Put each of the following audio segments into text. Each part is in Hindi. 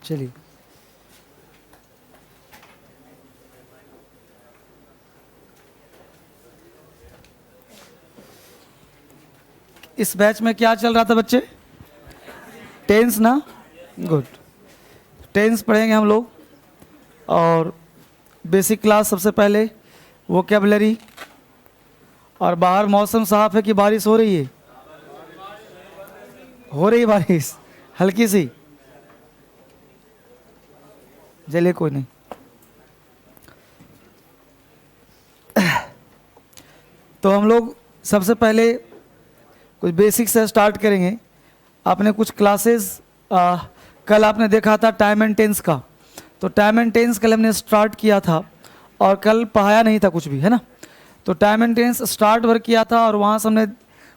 चलिए, इस बैच में क्या चल रहा था बच्चे? टेंस ना? गुड। टेंस पढ़ेंगे हम लोग। और बेसिक क्लास सबसे पहले वोकैबुलरी। और बाहर मौसम साफ है कि बारिश हो रही है? हो रही बारिश हल्की सी। चलिए कोई नहीं। तो हम लोग सबसे पहले कुछ बेसिक से स्टार्ट करेंगे। आपने कुछ क्लासेस कल आपने देखा था टाइम एंड टेंस का। तो टाइम एंड टेंस कल हमने स्टार्ट किया था और कल पढ़ाया नहीं था कुछ भी, है ना। तो time and tense start work किया था और वहाँ से हमने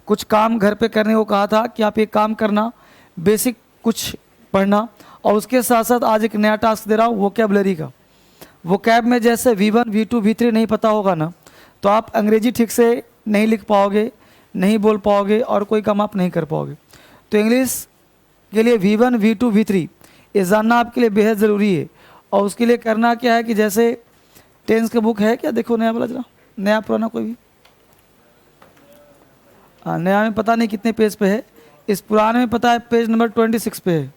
कुछ काम घर पे करने को कहा था कि आप ये काम करना, बेसिक कुछ पढ़ना। और उसके साथ साथ आज एक नया टास्क दे रहा हूँ वोकैबुलरी का। वोकैब में जैसे V1 V2 V3 नहीं पता होगा ना, तो आप अंग्रेजी ठीक से नहीं लिख पाओगे, नहीं बोल पाओगे और कोई काम आप नहीं कर पाओगे। तो इंग्लिश के लिए V1 V2 V3 ये जानना आपके लिए बेहद ज़रूरी है। और उसके लिए करना क्या है कि जैसे टेंस का बुक है क्या, देखो नया वाला जरा, नया पुराना कोई भी। नया में पता नहीं कितने पेज पे है, इस पुराने में पता है पेज नंबर 26 पे है।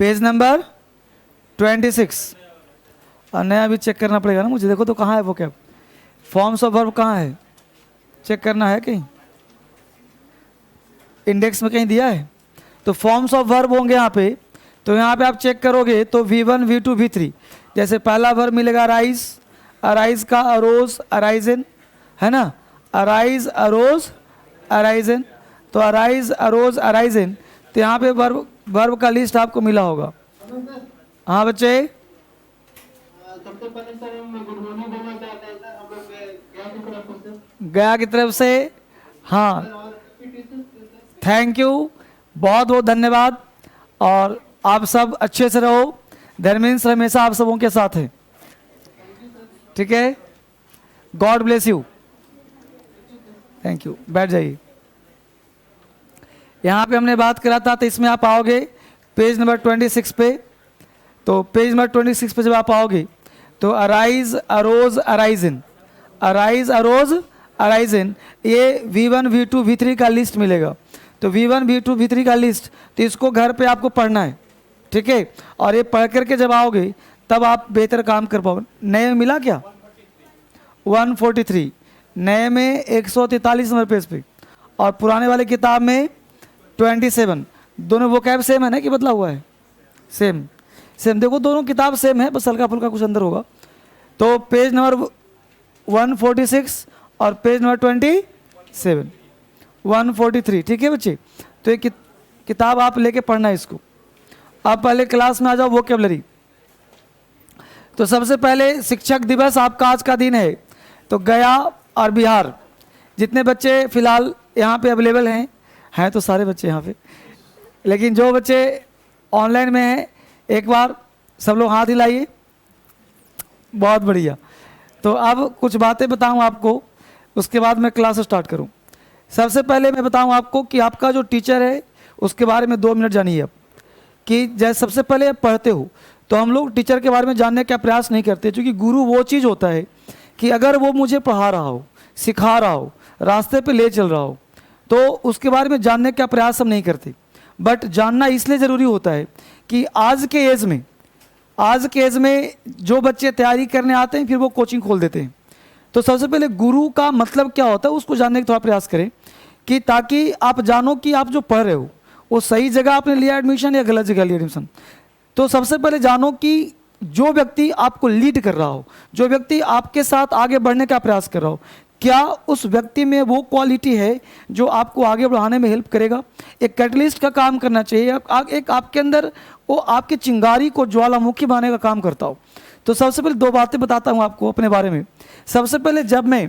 Page number 26। और नया भी चेक करना पड़ेगा ना मुझे। देखो तो कहाँ है वो कैब, फॉर्म्स ऑफ वर्ब कहाँ है, चेक करना है कहीं, इंडेक्स में कहीं दिया है। तो फॉर्म्स ऑफ वर्ब होंगे यहाँ पे। तो यहाँ पे आप चेक करोगे तो V1 V2 V3 जैसे पहला वर्ब मिलेगा अराइज, अराइज का अरोज अराइजन, है ना। अराइज अरोज अराइजन, तो अराइज अरोज अराइजन। तो यहाँ पे वर्ब का लिस्ट आपको मिला होगा। हाँ बच्चे, सबसे पहले सर हम गुड मॉर्निंग बोलना चाहते हैं सर, हम लोग गया की तरफ से। गया की तरफ से, हाँ थैंक यू, बहुत बहुत धन्यवाद। और आप सब अच्छे से रहो, धर्मेंद्र सर हमेशा आप सबों के साथ हैं, ठीक है। God bless you, thank you. बैठ जाइए। यहाँ पे हमने बात करा था, तो इसमें आप आओगे पेज नंबर 26 पे। तो पेज नंबर 26 पे जब आप आओगे तो arise arose arisen, arise arose arisen, ये V1 V2 V3 का लिस्ट मिलेगा। तो V1 V2 V3 का लिस्ट, तो इसको घर पे आपको पढ़ना है, ठीक है। और ये पढ़ करके जब आओगे तब आप बेहतर काम कर पाओगे। नए में मिला क्या? 143, नए में 143 नंबर पेज पे, और पुराने वाले किताब में 27। दोनों वो कैब सेम है ना कि बदला हुआ है? सेम सेम, देखो दोनों किताब सेम है, बस हल्का फुल्का कुछ अंदर होगा। तो पेज नंबर 146 और पेज नंबर 27, 143, ठीक है बच्चे। तो ये किताब आप लेके पढ़ना है इसको। आप पहले क्लास में आ जाओ वोकैबुलरी। तो सबसे पहले शिक्षक दिवस आपका आज का दिन है। तो गया और बिहार जितने बच्चे फिलहाल यहाँ पे अवेलेबल हैं तो सारे बच्चे यहाँ पे, लेकिन जो बच्चे ऑनलाइन में हैं एक बार सब लोग हाथ हिलाइए। बहुत बढ़िया। तो अब कुछ बातें बताऊँ आपको, उसके बाद मैं क्लास स्टार्ट करूँ। सबसे पहले मैं बताऊँ आपको कि आपका जो टीचर है उसके बारे में 2 मिनट जानिए आप। कि जैसे सबसे पहले आप पढ़ते हो तो हम लोग टीचर के बारे में जानने का प्रयास नहीं करते, क्योंकि गुरु वो चीज़ होता है कि अगर वो मुझे पढ़ा रहा हो, सिखा रहा हो, रास्ते पे ले चल रहा हो, तो उसके बारे में जानने का प्रयास हम नहीं करते। बट जानना इसलिए ज़रूरी होता है कि आज के एज में जो बच्चे तैयारी करने आते हैं फिर वो कोचिंग खोल देते हैं। तो सबसे पहले गुरु का मतलब क्या होता है उसको जानने का थोड़ा प्रयास करें, कि ताकि आप जानो कि आप जो पढ़ रहे हो वो सही जगह आपने लिया एडमिशन या गलत जगह लिया एडमिशन। तो सबसे पहले जानो कि जो व्यक्ति आपको लीड कर रहा हो, जो व्यक्ति आपके साथ आगे बढ़ने का प्रयास कर रहा हो, क्या उस व्यक्ति में वो क्वालिटी है जो आपको आगे बढ़ाने में हेल्प करेगा। एक कैटलिस्ट का काम करना चाहिए, एक आपके अंदर वो आपकी चिंगारी को ज्वालामुखी बनाने का काम करता हो। तो सबसे पहले 2 बातें बताता हूँ आपको अपने बारे में। सबसे पहले जब मैं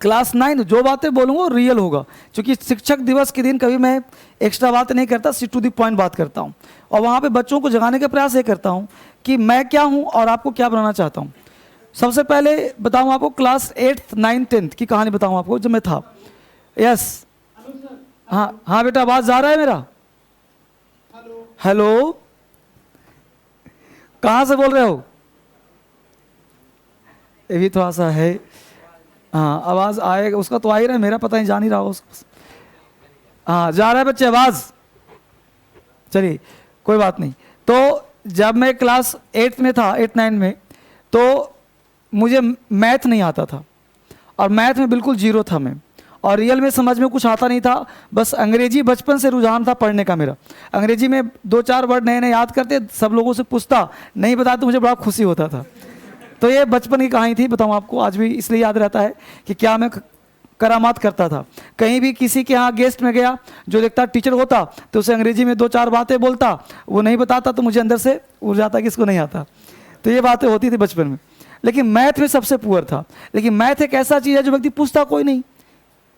क्लास 9 जो बातें बोलूँगा वो रियल होगा, क्योंकि शिक्षक दिवस के दिन कभी मैं एक्स्ट्रा बात नहीं करता, सिर्फ टू द पॉइंट बात करता हूँ। और वहाँ पे बच्चों को जगाने का प्रयास ये करता हूँ कि मैं क्या हूँ और आपको क्या बनाना चाहता हूँ। सबसे पहले बताऊँ आपको क्लास 8th 9th 10th की कहानी बताऊँ आपको जब मैं था। यस, हाँ हाँ बेटा, आवाज़ जा रहा है मेरा? हेलो, कहाँ से बोल रहे हो? ये भी थोड़ा सा है, हाँ आवाज़ आएगा उसका तो आ ही रहा है, मेरा पता नहीं जा नहीं रहा हो उसको। हाँ जा रहा है बच्चे आवाज़, चलिए कोई बात नहीं। तो जब मैं क्लास 8 में था, 8-9 में, तो मुझे मैथ नहीं आता था और मैथ में बिल्कुल जीरो था मैं, और रियल में समझ में कुछ आता नहीं था। बस अंग्रेजी बचपन से रुझान था पढ़ने का मेरा, अंग्रेजी में 2-4 वर्ड नए नए याद करते, सब लोगों से पूछता, नहीं बताते मुझे बड़ा खुशी होता था। तो ये बचपन की कहानी थी, बताऊँ आपको, आज भी इसलिए याद रहता है कि क्या मैं करामात करता था। कहीं भी किसी के यहाँ गेस्ट में गया, जो देखता टीचर होता तो उसे अंग्रेजी में 2-4 बातें बोलता, वो नहीं बताता तो मुझे अंदर से उड़ जाता कि इसको नहीं आता। तो ये बातें होती थी बचपन में। लेकिन मैथ में सबसे पुअर था। लेकिन मैथ एक ऐसा चीज़ है जो व्यक्ति पूछता कोई नहीं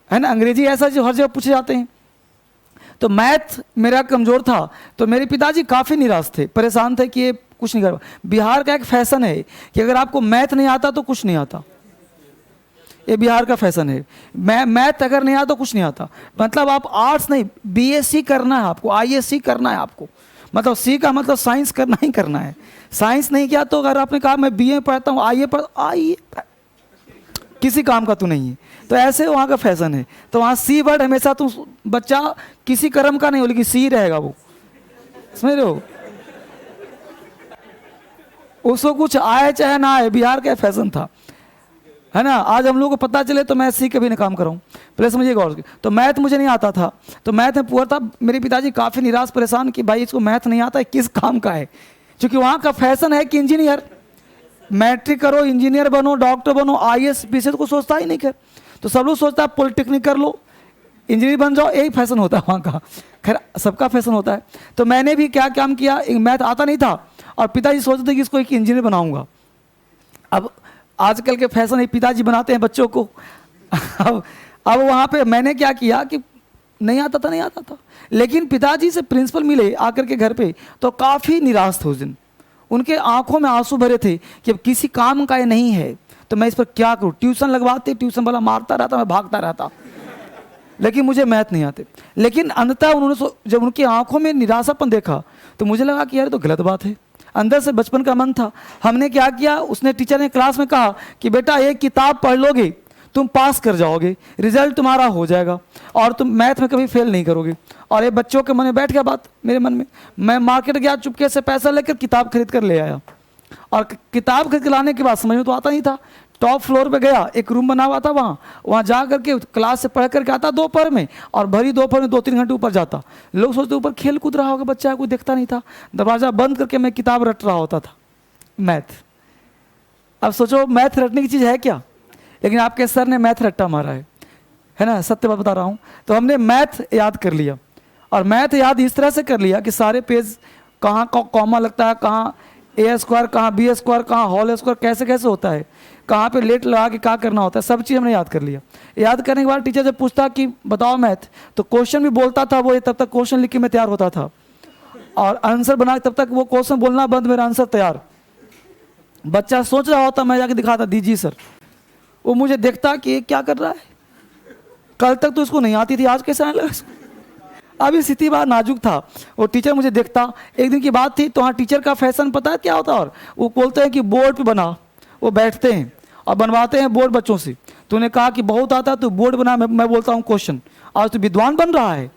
है ना, अंग्रेजी ऐसा जो हर जगह पूछे जाते हैं। तो मैथ मेरा कमज़ोर था, तो मेरे पिताजी काफ़ी निराश थे, परेशान थे कि ये कुछ नहीं कर। बिहार का एक फैशन है कि अगर आपको मैथ नहीं आता तो कुछ नहीं आता, ये बिहार का फैशन है। मैथ अगर नहीं आता तो कुछ नहीं आता, मतलब आप आर्ट्स नहीं, बीएससी करना है आपको, आईएससी करना है आपको, मतलब सी का मतलब साइंस करना ही करना है। साइंस नहीं किया तो अगर आपने कहा मैं बीए पढ़ता हूँ, आईए किसी काम का तो नहीं है। तो ऐसे वहाँ का फैशन है। तो वहाँ सी वर्ड हमेशा तुम बच्चा किसी कर्म का नहीं हो, लेकिन सी रहेगा वो, समझ रहे हो, उसको कुछ आए चाहे ना आए, बिहार का फैशन था, है ना। आज हम लोग को पता चले तो मैं सी कभी ना काम कराऊँ, प्लस मुझे गौर। तो मैथ मुझे नहीं आता था, तो मैथ में पुअर था। मेरे पिताजी काफ़ी निराश परेशान कि भाई इसको मैथ नहीं आता है, किस काम का है, क्योंकि वहाँ का फैशन है कि इंजीनियर, मैट्रिक करो, इंजीनियर बनो, डॉक्टर बनो, आईएएस पीछे तो कोई सोचता ही नहीं कर। तो सब लोग सोचता है पॉलिटेक्निक कर लो, इंजीनियर बन जाओ, यही फैशन होता है वहाँ का। खैर सबका फैशन होता है। तो मैंने भी क्या काम किया, मैथ आता नहीं था और पिताजी सोचते थे कि इसको एक इंजीनियर बनाऊंगा। अब आजकल के फैशन है, पिताजी बनाते हैं बच्चों को। अब वहाँ पे मैंने क्या किया कि नहीं आता था, नहीं आता था, लेकिन पिताजी से प्रिंसिपल मिले आकर के घर पे, तो काफ़ी निराश थे उस दिन। उनके आंखों में आंसू भरे थे कि अब किसी काम का ये नहीं है तो मैं इस पर क्या करूँ। ट्यूशन लगवाते, ट्यूशन वाला मारता रहता, मैं भागता रहता, लेकिन मुझे मैथ नहीं आते। लेकिन अंततः उन्होंने जब उनकी आंखों में निराशापन देखा तो मुझे लगा कि यार तो गलत बात है। अंदर से बचपन का मन था। हमने क्या किया, उसने टीचर ने क्लास में कहा कि बेटा एक किताब पढ़ लोगे तुम पास कर जाओगे, रिजल्ट तुम्हारा हो जाएगा और तुम मैथ में कभी फेल नहीं करोगे। और ये बच्चों के मन में बैठ गया बात, मेरे मन में। मैं मार्केट गया, चुपके से पैसा लेकर किताब खरीद कर ले आया, और किताब खरीद के लाने के बाद समझ में तो आता नहीं था। टॉप फ्लोर पे गया, एक रूम बना हुआ था, वहाँ जा करके क्लास से पढ़ करके आता दोपहर में, और भरी दोपहर में 2-3 घंटे ऊपर जाता। लोग सोचते ऊपर खेल कूद रहा होगा बच्चा, कोई देखता नहीं था। दरवाज़ा बंद करके मैं किताब रट रहा होता था, मैथ। अब सोचो मैथ रटने की चीज़ है क्या, लेकिन आपके सर ने मैथ रट्टा मारा है ना, सत्य बात बता रहा हूँ। तो हमने मैथ याद कर लिया, और मैथ याद इस तरह से कर लिया कि सारे पेज कहाँ कॉमा लगता है, कहाँ ए स्क्वायर, कहाँ बी स्क्वायर, कहाँ होल स्क्वायर, कैसे कैसे होता है, कहाँ पे लेट लगा के क्या करना होता है, सब चीज़ हमने याद कर लिया। याद करने के बाद टीचर जब पूछता कि बताओ मैथ, तो क्वेश्चन भी बोलता था वो, तब तक क्वेश्चन लिख के मैं तैयार होता था, और आंसर बना तब तक वो क्वेश्चन बोलना बंद, मेरा आंसर तैयार। बच्चा सोच रहा होता, मैं जाके दिखाता दीजिए सर। वो मुझे देखता कि ये क्या कर रहा है, कल तक तो इसको नहीं आती थी, आज कैसे आने लगा इसको। अभी स्थिति बात नाजुक था। वो टीचर मुझे देखता, एक दिन की बात थी, तो हाँ टीचर का फैशन पता है क्या होता है, और वो बोलते हैं कि बोर्ड पे बना। वो बैठते हैं और बनवाते हैं बोर्ड बच्चों से। तूने कहा कि बहुत आता है तो बोर्ड बना, मैं बोलता हूँ क्वेश्चन, आज तो विद्वान बन रहा है।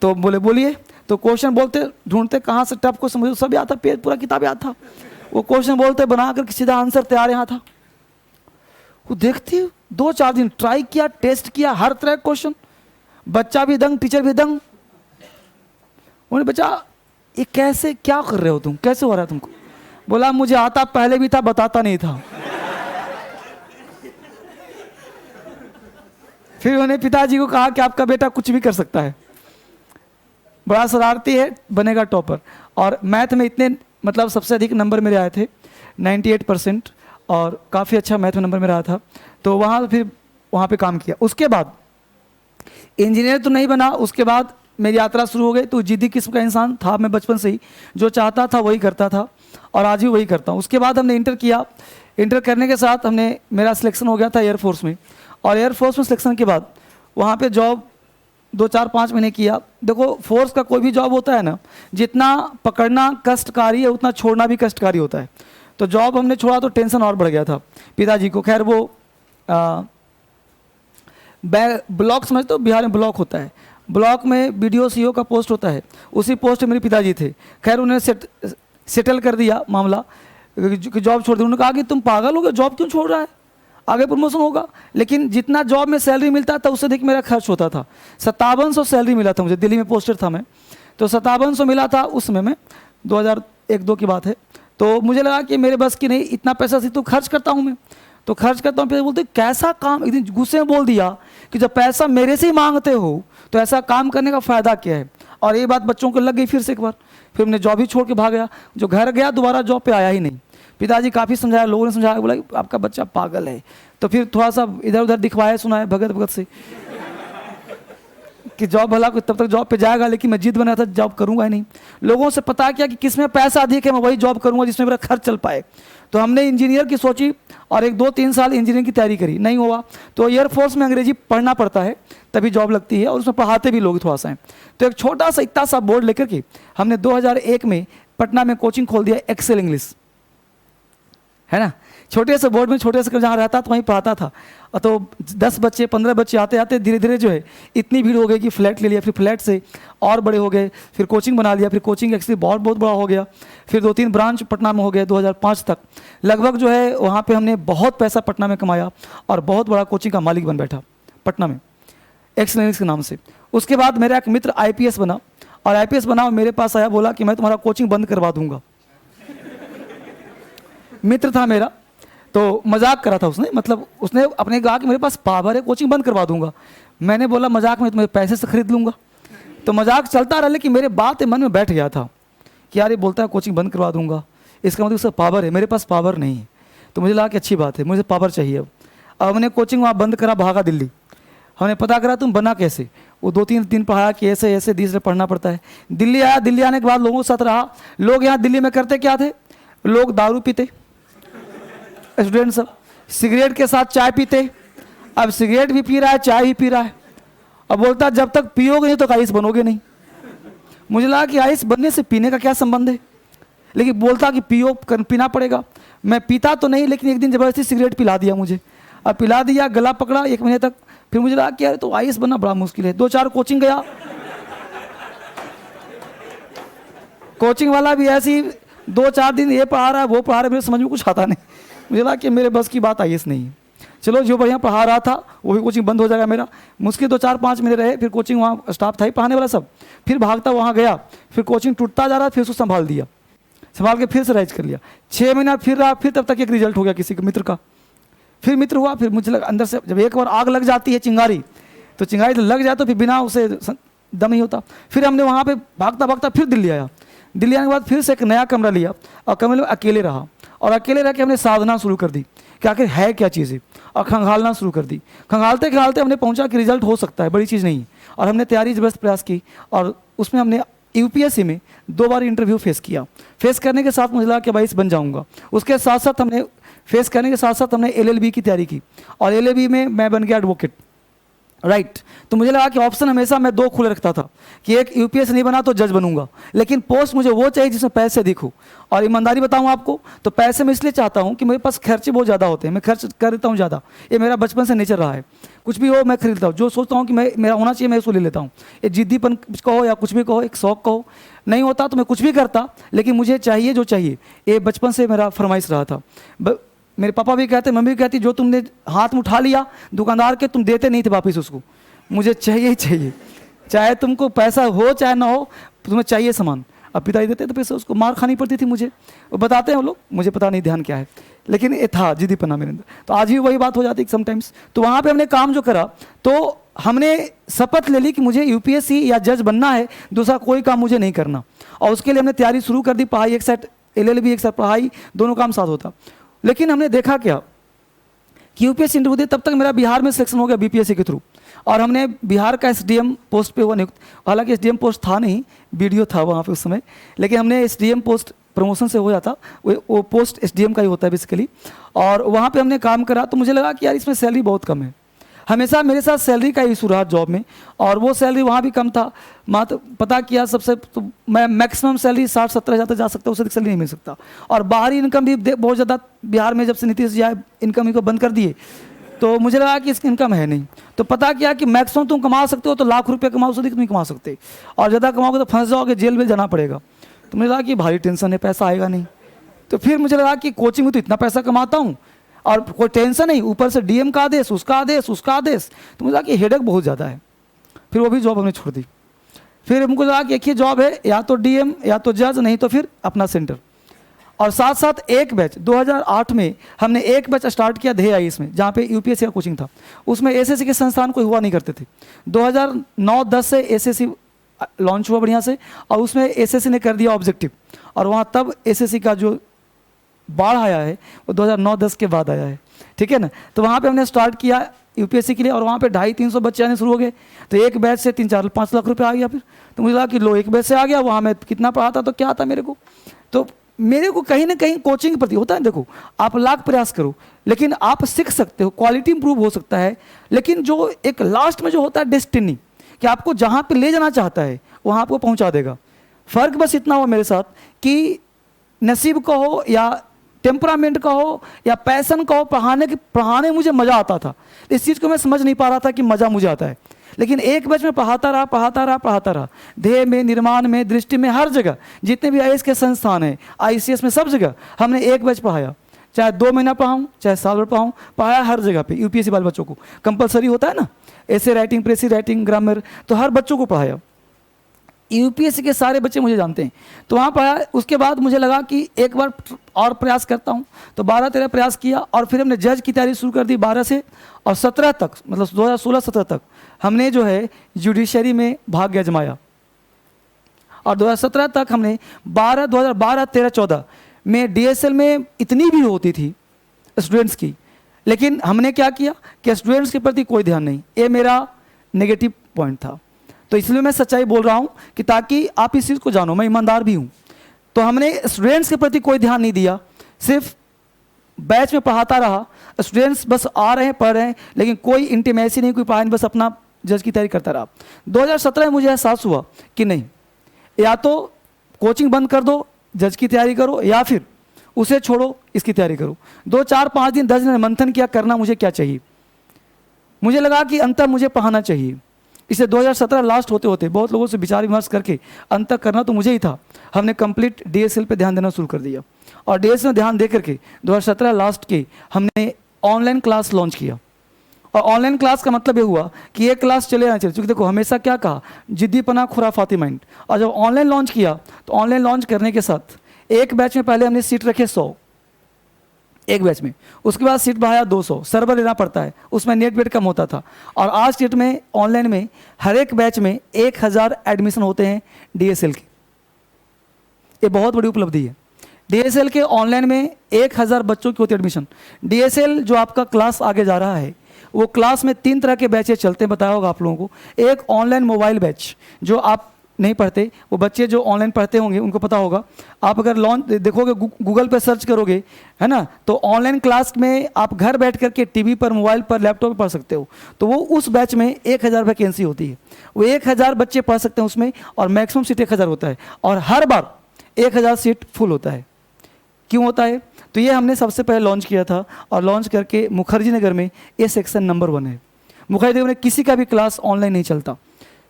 तो बोले बोलिए, तो क्वेश्चन बोलते, ढूंढते कहाँ से टफ क्वेश्चन, मुझे सब याद था, पेज पूरा किताब याद था। वो क्वेश्चन बोलते, बना कर सीधा आंसर तैयार यहाँ था। वो देखते 2-4 दिन ट्राई किया, टेस्ट किया, हर तरह क्वेश्चन, बच्चा भी दंग, टीचर भी दंग। उन्हें बच्चा ये कैसे, क्या कर रहे हो तुम, कैसे हो रहा है तुमको। बोला मुझे आता पहले भी था, बताता नहीं था। फिर उन्हें पिताजी को कहा कि आपका बेटा कुछ भी कर सकता है, बड़ा शरारती है, बनेगा टॉपर। और मैथ में इतने मतलब सबसे अधिक नंबर मेरे आए थे 98%, और काफ़ी अच्छा मैथ में नंबर मेरा आया था। तो फिर वहाँ पे काम किया। उसके बाद इंजीनियर तो नहीं बना, उसके बाद मेरी यात्रा शुरू हो गई। तो जिद्दी किस्म का इंसान था मैं बचपन से ही, जो चाहता था वही करता था, और आज भी वही करता हूँ। उसके बाद हमने इंटर किया। इंटर करने के साथ मेरा सिलेक्शन हो गया था एयरफोर्स में, और एयरफोर्स में सिलेक्शन के बाद वहाँ पे जॉब 2-4-5 महीने किया। देखो फोर्स का कोई भी जॉब होता है ना, जितना पकड़ना कष्टकारी है उतना छोड़ना भी कष्टकारी होता है। तो जॉब हमने छोड़ा तो टेंशन और बढ़ गया था पिताजी को। खैर वो ब्लॉक समझते हो, बिहार में ब्लॉक होता है, ब्लॉक में बीडीओ सीओ का पोस्ट होता है, उसी पोस्ट में मेरे पिताजी थे। खैर उन्होंने सेटल कर दिया मामला कि जॉब छोड़ दी। उन्होंने कहा कि तुम पागल हो गए, जॉब क्यों छोड़ रहा है, आगे प्रमोशन होगा। लेकिन जितना जॉब में सैलरी मिलता था उससे देखिए मेरा खर्च होता था। 5700 सैलरी मिला था मुझे, दिल्ली में पोस्टेड था मैं, तो 5700 मिला था उस समय में, 2001-2 की बात है। तो मुझे लगा कि मेरे बस की नहीं, इतना पैसा से तो खर्च करता हूँ मैं, तो खर्च करता हूँ। फिर बोलते कैसा काम, एक दिन गुस्से में बोल दिया कि जब पैसा मेरे से ही मांगते हो तो ऐसा काम करने का फ़ायदा क्या है। और ये बात बच्चों को लग गई फिर से एक बार, फिर हमने जॉब ही छोड़ के भाग गया। जो घर गया दोबारा जॉब पे आया ही नहीं। पिताजी काफ़ी समझाया, लोगों ने समझाया, बोला कि आपका बच्चा पागल है। तो फिर थोड़ा सा इधर उधर दिखवाया सुनाया भगत भगत से कि जॉब भला तब तक जॉब पे जाएगा, लेकिन मैं जिद बना था जॉब करूंगा ही नहीं। लोगों से पता किया कि किसमें पैसा अधिक है, मैं वही जॉब करूंगा जिसमें मेरा खर्च चल पाए। तो हमने इंजीनियर की सोची और 1-2-3 साल इंजीनियरिंग की तैयारी करी, नहीं हुआ तो एयरफोर्स में अंग्रेजी पढ़ना पड़ता है तभी जॉब लगती है, और उसमें पढ़ाते भी लोग थोड़ा सा हैं। तो एक छोटा सा इतना सा बोर्ड लेकर के हमने 2001 में पटना में कोचिंग खोल दिया, एक्सेल इंग्लिश, है ना। छोटे से बोर्ड में, छोटे से जहाँ रहता था वहीं पढ़ाता था। तो 10 बच्चे 15 बच्चे आते आते धीरे धीरे जो है इतनी भीड़ हो गई कि फ्लैट ले लिया, फिर फ्लैट से और बड़े हो गए, फिर कोचिंग बना लिया, फिर कोचिंग एक्चुअली बहुत बड़ा हो गया, फिर 2-3 ब्रांच पटना में हो गए 2005 तक। लगभग जो है वहाँ पे हमने बहुत पैसा पटना में कमाया और बहुत बड़ा कोचिंग का मालिक बन बैठा पटना में, एक्सेलेंस के नाम से। उसके बाद मेरा एक मित्र IPS बना, और IPS बना और मेरे पास आया, बोला कि मैं तुम्हारा कोचिंग बंद करवा दूंगा। मित्र था मेरा, तो मजाक करा था उसने, मतलब उसने अपने कहा कि मेरे पास पावर है, कोचिंग बंद करवा दूंगा। मैंने बोला मजाक में तुम्हें पैसे से खरीद लूँगा। तो मजाक चलता रहा, लेकिन मेरे बात मन में बैठ गया था कि यार ये बोलता है कोचिंग बंद करवा दूंगा, इसका मतलब उसका पावर है, मेरे पास पावर नहीं है। तो मुझे लगा कि अच्छी बात है, मुझे पावर चाहिए। अब हमने कोचिंग वहाँ बंद करा, भागा दिल्ली। हमने पता करा तुम बना कैसे, वो 2-3 दिन पढ़ाया कि ऐसे ऐसे धीरे पढ़ना पड़ता है। दिल्ली आया, दिल्ली आने के बाद लोगों के साथ रहा। लोग यहाँ दिल्ली में करते क्या थे, लोग दारू पीते, स्टूडेंट सब सिगरेट के साथ चाय पीते। अब सिगरेट भी पी रहा है, चाय भी पी रहा है। अब बोलता जब तक पियोगे नहीं तो आइस बनोगे नहीं। मुझे लगा कि आइस बनने से पीने का क्या संबंध है, लेकिन बोलता कि पीना पड़ेगा। मैं पीता तो नहीं, लेकिन एक दिन जबरदस्ती सिगरेट पिला दिया मुझे। अब पिला दिया, गला पकड़ा 1 महीने तक। फिर मुझे लगा कि यार तो आइस बनना बड़ा मुश्किल है। 2-4 कोचिंग गया, कोचिंग वाला भी ऐसी 2-4 दिन ये पढ़ा रहा है वो पढ़ा रहा है, मेरे समझ में कुछ आता नहीं। मुझे लगा कि मेरे बस की बात IAS नहीं है। चलो जो बढ़िया पढ़ा रहा था वो भी कोचिंग बंद हो जाएगा मेरा। मुश्किल 2-4-5 महीने रहे, फिर कोचिंग वहाँ स्टाफ था ही पढ़ाने वाला सब, फिर भागता वहाँ गया, फिर कोचिंग टूटता जा रहा, फिर उसको संभाल दिया, संभाल के फिर से राइज कर लिया। 6 महीना फिर रहा, फिर तब तक एक रिजल्ट हो गया किसी के मित्र का, फिर मित्र हुआ। फिर मुझे लगा अंदर से जब एक बार आग लग जाती है चिंगारी, तो चिंगारी तो लग जाए तो फिर बिना उसे दम नहीं होता। फिर हमने वहाँ पे भागता भागता फिर दिल्ली आया। दिल्ली आने के बाद फिर से एक नया कमरा लिया और कमरे में अकेले रहा, और अकेले रह के हमने साधना शुरू कर दी कि आखिर है क्या चीज़ें, और खंगालना शुरू कर दी। खंगालते खंगालते हमने पहुंचा कि रिजल्ट हो सकता है, बड़ी चीज़ नहीं है। और हमने तैयारी जबरदस्त प्रयास की, और उसमें हमने UPSC में 2 बार इंटरव्यू फेस किया। फेस करने के साथ मुझे लगा कि भाई बन जाऊंगा। उसके साथ साथ हमने फेस करने के साथ साथ हमने LLB की तैयारी की, और LLB में मैं बन गया एडवोकेट, राइट। तो मुझे लगा कि ऑप्शन हमेशा मैं 2 खुले रखता था कि एक UPSC नहीं बना तो जज बनूंगा, लेकिन पोस्ट मुझे वो चाहिए जिसमें पैसे दिखो। और ईमानदारी बताऊं आपको तो पैसे मैं इसलिए चाहता हूं कि मेरे पास खर्चे बहुत ज़्यादा होते हैं, मैं खर्च कर देता हूं ज़्यादा। ये मेरा बचपन से नेचर रहा है, कुछ भी हो मैं खरीदता हूँ, जो सोचता हूँ कि मैं मेरा होना चाहिए मैं उसको ले लेता हूँ। ये जिद्दीपन कहो या कुछ भी कहो, एक शौक कहो, नहीं होता तो मैं कुछ भी करता, लेकिन मुझे चाहिए जो चाहिए। ये बचपन से मेरा फरमाइश रहा था। मेरे पापा भी कहते, मम्मी भी कहती, जो तुमने हाथ में उठा लिया दुकानदार के, तुम देते नहीं थे वापिस उसको, मुझे चाहिए ही चाहिए, चाहे तुमको पैसा हो चाहे ना हो, तुम्हें चाहिए सामान। अब पिताजी देते तो फिर से उसको मार खानी पड़ती थी मुझे, वो बताते हैं वो लोग, मुझे पता नहीं ध्यान क्या है, लेकिन ये था जिद्दीपना मेरे अंदर। तो आज भी वही बात हो जाती है समटाइम्स। तो वहाँ पे हमने काम जो करा, तो हमने शपथ ले ली कि मुझे UPSC या जज बनना है, दूसरा कोई काम मुझे नहीं करना। और उसके लिए हमने तैयारी शुरू कर दी, पढ़ाई एक साइड, LLB एक साइड पढ़ाई, दोनों काम साथ होता। लेकिन हमने देखा क्या कि UPSC इंटरव्यू दे, तब तक मेरा बिहार में सिलेक्शन हो गया BPSC के थ्रू, और हमने बिहार का SDM पोस्ट पे हुआ नियुक्त। हालांकि SDM पोस्ट था नहीं, BDO था वहाँ पे उस समय, लेकिन हमने SDM पोस्ट प्रमोशन से हो जाता, वो पोस्ट SDM का ही होता है बेसिकली। और वहाँ पे हमने काम करा, तो मुझे लगा कि यार इसमें सैलरी बहुत कम है, हमेशा मेरे साथ सैलरी का इशू रहा जॉब में, और वो सैलरी वहाँ भी कम था। मात्र पता किया सबसे, तो मैं मैक्सिमम सैलरी 60-70 हज़ार तक जा सकता हूँ, उससे अधिक सैलरी नहीं मिल सकता। और बाहरी इनकम भी बहुत ज़्यादा, बिहार में जब से नीतीश जी आए इनकम को बंद कर दिए, तो मुझे लगा कि इसकी इनकम है नहीं। तो पता किया कि मैक्सिमम तुम कमा सकते हो तो लाख रुपये कमाओ, उससे अधिक नहीं कमा सकते, और ज़्यादा कमाओगे तो फंस जाओगे, जेल में जाना पड़ेगा। तो मुझे लगा कि भारी टेंशन है, पैसा आएगा नहीं। तो फिर मुझे लगा कि कोचिंग में तो इतना पैसा कमाता हूँ और कोई टेंशन नहीं, ऊपर से डीएम का आदेश, उसका आदेश, उसका आदेश, तो मुझे लगा कि हेडेक बहुत ज़्यादा है। फिर वो भी जॉब हमने छोड़ दी। फिर हमको लगा कि एक ही जॉब है, या तो डीएम या तो जज, नहीं तो फिर अपना सेंटर। और साथ साथ एक बैच 2008 में हमने एक बैच स्टार्ट किया ध्येय आईएएस में, जहाँ पे यूपीएससी का कोचिंग था। उसमें एसएससी के संस्थान कोई हुआ नहीं करते थे। 2009-10 से एसएससी लॉन्च हुआ बढ़िया से, और उसमें एसएससी ने कर दिया ऑब्जेक्टिव, और वहाँ तब एसएससी का जो बाढ़ आया है वो 2009-10 के बाद आया है, ठीक है ना। तो वहाँ पे हमने स्टार्ट किया यूपीएससी के लिए, और वहाँ पे 250-300 बच्चे आने शुरू हो गए। तो एक बैच से 3-4-5 लाख रुपए आ गया। फिर तो मुझे लगा कि लो, एक बैच से आ गया, वहाँ मैं कितना पढ़ाता तो क्या आता मेरे को। तो मेरे को कहीं ना कहीं कोचिंग के प्रति होता है, देखो आप लाख प्रयास करो लेकिन आप सीख सकते हो, क्वालिटी इंप्रूव हो सकता है, लेकिन जो एक लास्ट में जो होता है डेस्टिनी, कि आपको जहाँ पे ले जाना चाहता है वहाँ आपको पहुँचा देगा। फ़र्क बस इतना हुआ मेरे साथ कि नसीब का हो या टेम्परामेंट का हो या पैसन का हो, पढ़ाने मुझे मज़ा आता था। इस चीज़ को मैं समझ नहीं पा रहा था कि मज़ा मुझे आता है, लेकिन एक बैच में पढ़ाता रहा। ध्येय में, निर्माण में, दृष्टि में, हर जगह जितने भी आईएएस के संस्थान हैं, आईसीएस में, सब जगह हमने एक बैच पढ़ाया। चाहे 2 महीना पढ़ाऊँ, चाहे साल भर पढ़ाऊँ, पढ़ाया हर जगह पे। यूपीएससी वाले बच्चों को कंपलसरी होता है ना, ऐसे राइटिंग, प्रेसी राइटिंग, ग्रामर, तो हर बच्चों को पढ़ाया। यूपीएससी के सारे बच्चे मुझे जानते हैं, तो वहाँ पढ़ाया। उसके बाद मुझे लगा कि एक बार और प्रयास करता हूँ, तो 12-13 प्रयास किया, और फिर हमने जज की तैयारी शुरू कर दी 12 से, और 17 तक, मतलब 2016-17 तक हमने जो है जुडिशरी में भाग्य आजमाया। और 2017 तक हमने 2012, 13, 14 में डीएसएल में इतनी भीड़ होती थी स्टूडेंट्स की, लेकिन हमने क्या किया कि स्टूडेंट्स के प्रति कोई ध्यान नहीं। ये मेरा नेगेटिव पॉइंट था। तो इसलिए मैं सच्चाई बोल रहा हूँ कि ताकि आप इस चीज़ को जानो, मैं ईमानदार भी हूँ। तो हमने स्टूडेंट्स के प्रति कोई ध्यान नहीं दिया, सिर्फ बैच में पढ़ाता रहा। स्टूडेंट्स बस आ रहे हैं, पढ़ रहे हैं, लेकिन कोई इंटीमेसी नहीं, कोई पढ़ाई नहीं, बस अपना जज की तैयारी करता रहा। 2017 में मुझे एहसास हुआ कि नहीं, या तो कोचिंग बंद कर दो, जज की तैयारी करो, या फिर उसे छोड़ो, इसकी तैयारी करो। 2, 4, 5 दिन, 10 दिन मंथन किया, करना मुझे क्या चाहिए। मुझे लगा कि अंतर मुझे पढ़ाना चाहिए। इसे 2017 लास्ट होते होते बहुत लोगों से विचार विमर्श करके अंतर करना तो मुझे ही था। हमने कंप्लीट डीएसएल पे ध्यान देना शुरू कर दिया, और डीएसएल में ध्यान दे करके 2017 लास्ट के हमने ऑनलाइन क्लास लॉन्च किया। और ऑनलाइन क्लास का मतलब ये हुआ कि ये क्लास चले ना चले, क्योंकि देखो हमेशा क्या कहा, जिद्दीपना, खुराफाती माइंड। और जब ऑनलाइन लॉन्च किया, तो ऑनलाइन लॉन्च करने के साथ एक बैच में पहले हमने सीट रखे 100 एक बैच में, उसके बाद सीट बढ़ाया 200। सर्वर लेना पड़ता है, उसमें नेट वेट कम होता था। और आज डेट में ऑनलाइन में हर एक बैच में 1000 एडमिशन होते हैं डीएसएल के। ये बहुत बड़ी उपलब्धि है। डीएसएल के ऑनलाइन में 1000 बच्चों की होती है एडमिशन। डीएसएल जो आपका क्लास आगे जा रहा है, वो क्लास में 3 तरह के बैचेज चलते हैं, बताया होगा आप लोगों को। एक ऑनलाइन मोबाइल बैच, जो आप नहीं पढ़ते, वो बच्चे जो ऑनलाइन पढ़ते होंगे उनको पता होगा। आप अगर लॉन्च देखोगे, गूगल पे सर्च करोगे, है ना, तो ऑनलाइन क्लास में आप घर बैठ करके टीवी पर, मोबाइल पर, लैपटॉप पर पढ़ सकते हो। तो वो उस बैच में 1000 वैकेंसी होती है, वो 1000 बच्चे पढ़ सकते हैं उसमें, और मैक्सिमम सीट 1000 होता है, और हर बार 1000 सीट फुल होता है। क्यों होता है? तो ये हमने सबसे पहले लॉन्च किया था, और लॉन्च करके मुखर्जी नगर में ये सेक्शन नंबर 1 है। मुखर्जी नगर में किसी का भी क्लास ऑनलाइन नहीं चलता,